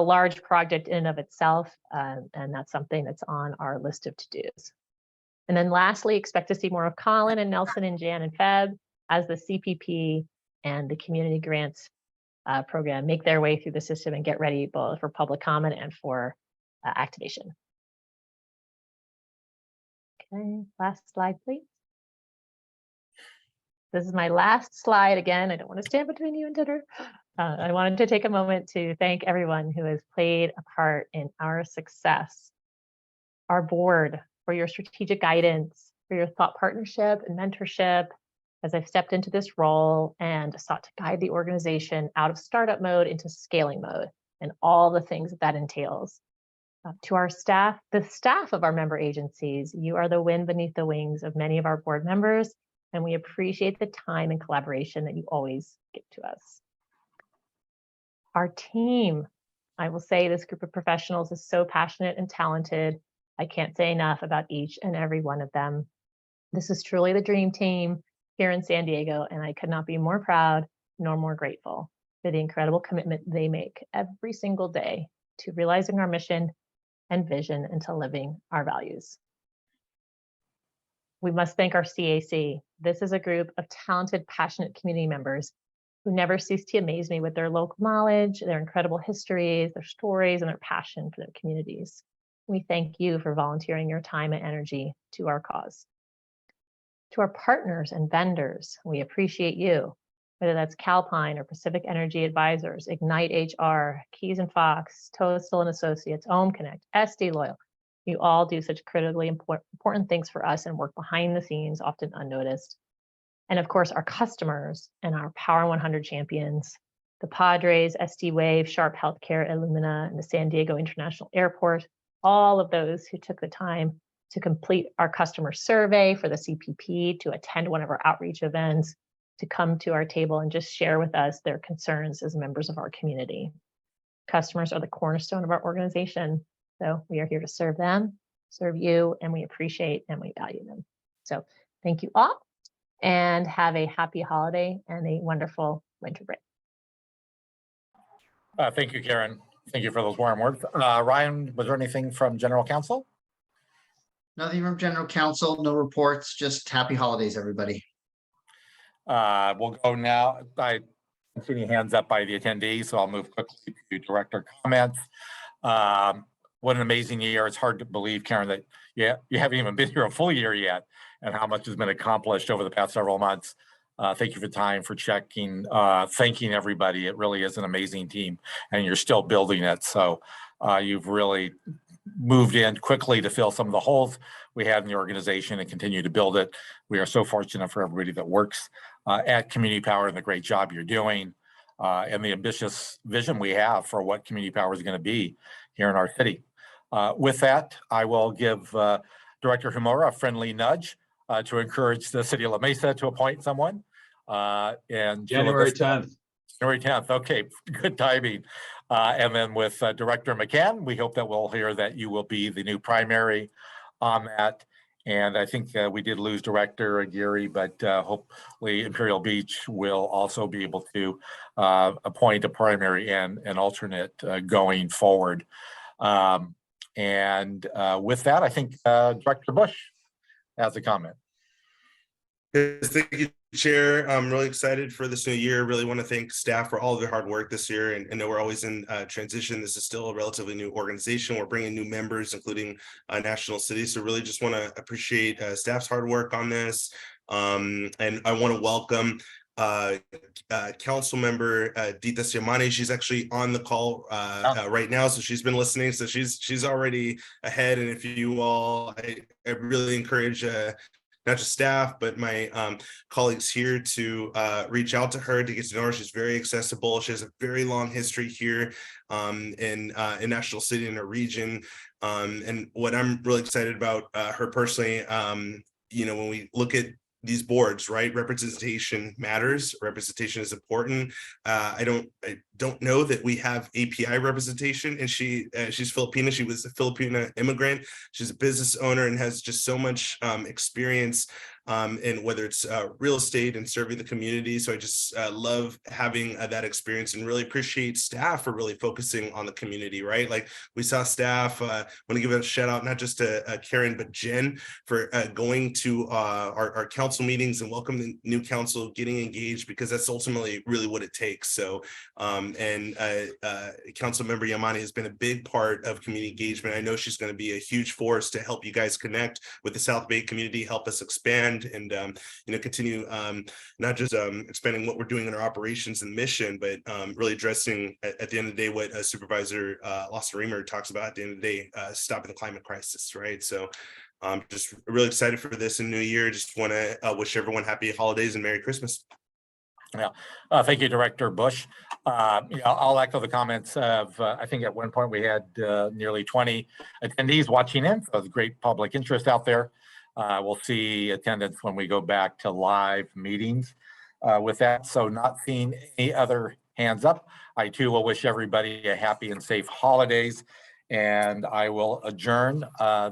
large project in and of itself, and that's something that's on our list of to-dos. And then lastly, expect to see more of Colin and Nelson and Jan and Feb as the CPP and the community grants program make their way through the system and get ready both for public comment and for activation. Okay, last slide, please. This is my last slide again. I don't want to stand between you and dinner. I wanted to take a moment to thank everyone who has played a part in our success. Our board, for your strategic guidance, for your thought partnership and mentorship, as I've stepped into this role and sought to guide the organization out of startup mode into scaling mode and all the things that entails. To our staff, the staff of our member agencies, you are the wind beneath the wings of many of our board members, and we appreciate the time and collaboration that you always give to us. Our team, I will say this group of professionals is so passionate and talented. I can't say enough about each and every one of them. This is truly the dream team here in San Diego, and I could not be more proud nor more grateful for the incredible commitment they make every single day to realizing our mission and vision and to living our values. We must thank our CAC. This is a group of talented, passionate community members who never cease to amaze me with their local knowledge, their incredible histories, their stories, and their passion for their communities. We thank you for volunteering your time and energy to our cause. To our partners and vendors, we appreciate you, whether that's Calpine or Pacific Energy Advisors, Ignite HR, Keys and Fox, Toadstool and Associates, Ohm Connect, SD Loyal. You all do such critically important things for us and work behind the scenes, often unnoticed. And of course, our customers and our Power 100 champions, the Padres, SD Wave, Sharp Healthcare, Illumina, and the San Diego International Airport, all of those who took the time to complete our customer survey for the CPP, to attend one of our outreach events, to come to our table and just share with us their concerns as members of our community. Customers are the cornerstone of our organization, so we are here to serve them, serve you, and we appreciate and we value them. So thank you all, and have a happy holiday and a wonderful winter break. Thank you, Karen. Thank you for those warm words. Ryan, was there anything from General Counsel? Nothing from General Counsel, no reports, just happy holidays, everybody. We'll go now. I see any hands up by the attendees, so I'll move quickly to director comments. What an amazing year. It's hard to believe, Karen, that you haven't even been here a full year yet, and how much has been accomplished over the past several months. Thank you for the time, for checking, thanking everybody. It really is an amazing team, and you're still building it. So you've really moved in quickly to fill some of the holes we had in the organization and continue to build it. We are so fortunate for everybody that works at Community Power and the great job you're doing, and the ambitious vision we have for what Community Power is going to be here in our city. With that, I will give Director Humora a friendly nudge to encourage the city of La Mesa to appoint someone. And January 10th. January 10th. Okay, good timing. And then with Director McCann, we hope that we'll hear that you will be the new primary on that. And I think we did lose Director Aguirre, but hopefully Imperial Beach will also be able to appoint a primary and an alternate going forward. And with that, I think Director Bush has a comment. Yes, thank you, Chair. I'm really excited for this new year. Really want to thank staff for all of their hard work this year. And I know we're always in transition. This is still a relatively new organization. We're bringing new members, including National City. So really just want to appreciate staff's hard work on this. And I want to welcome Council Member Dita Siamani. She's actually on the call right now, so she's been listening. So she's already ahead. And if you all, I really encourage not just staff, but my colleagues here to reach out to her to get to know her. She's very accessible. She has a very long history here in National City, in her region. And what I'm really excited about her personally, you know, when we look at these boards, right? Representation matters. Representation is important. I don't know that we have API representation, and she's Filipina. She was a Filipina immigrant. She's a business owner and has just so much experience in whether it's real estate and serving the community. So I just love having that experience, and really appreciate staff for really focusing on the community, right? Like we saw staff, want to give a shout out, not just to Karen, but Jen for going to our council meetings and welcoming the new council, getting engaged, because that's ultimately really what it takes. So, and Council Member Yamani has been a big part of community engagement. I know she's going to be a huge force to help you guys connect with the South Bay community, help us expand and you know, continue not just expanding what we're doing in our operations and mission, but really addressing at the end of the day what Supervisor Lawson Reamer talks about at the end of the day, stopping the climate crisis, right? So I'm just really excited for this in New Year. Just want to wish everyone happy holidays and Merry Christmas. Yeah, thank you, Director Bush. Yeah, I'll echo the comments of, I think at one point we had nearly 20 attendees watching in, so there's great public interest out there. We'll see attendance when we go back to live meetings with that. So not seeing any other hands up, I too will wish everybody a happy and safe holidays. And I will adjourn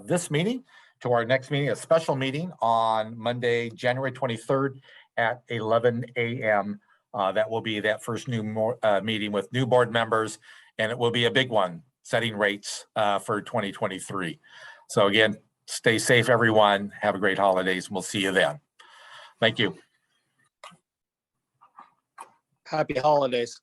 this meeting to our next meeting, a special meeting on Monday, January 23rd at 11 a.m. That will be that first new meeting with new board members, and it will be a big one, setting rates for 2023. So again, stay safe, everyone. Have a great holidays, and we'll see you then. Thank you. Happy holidays.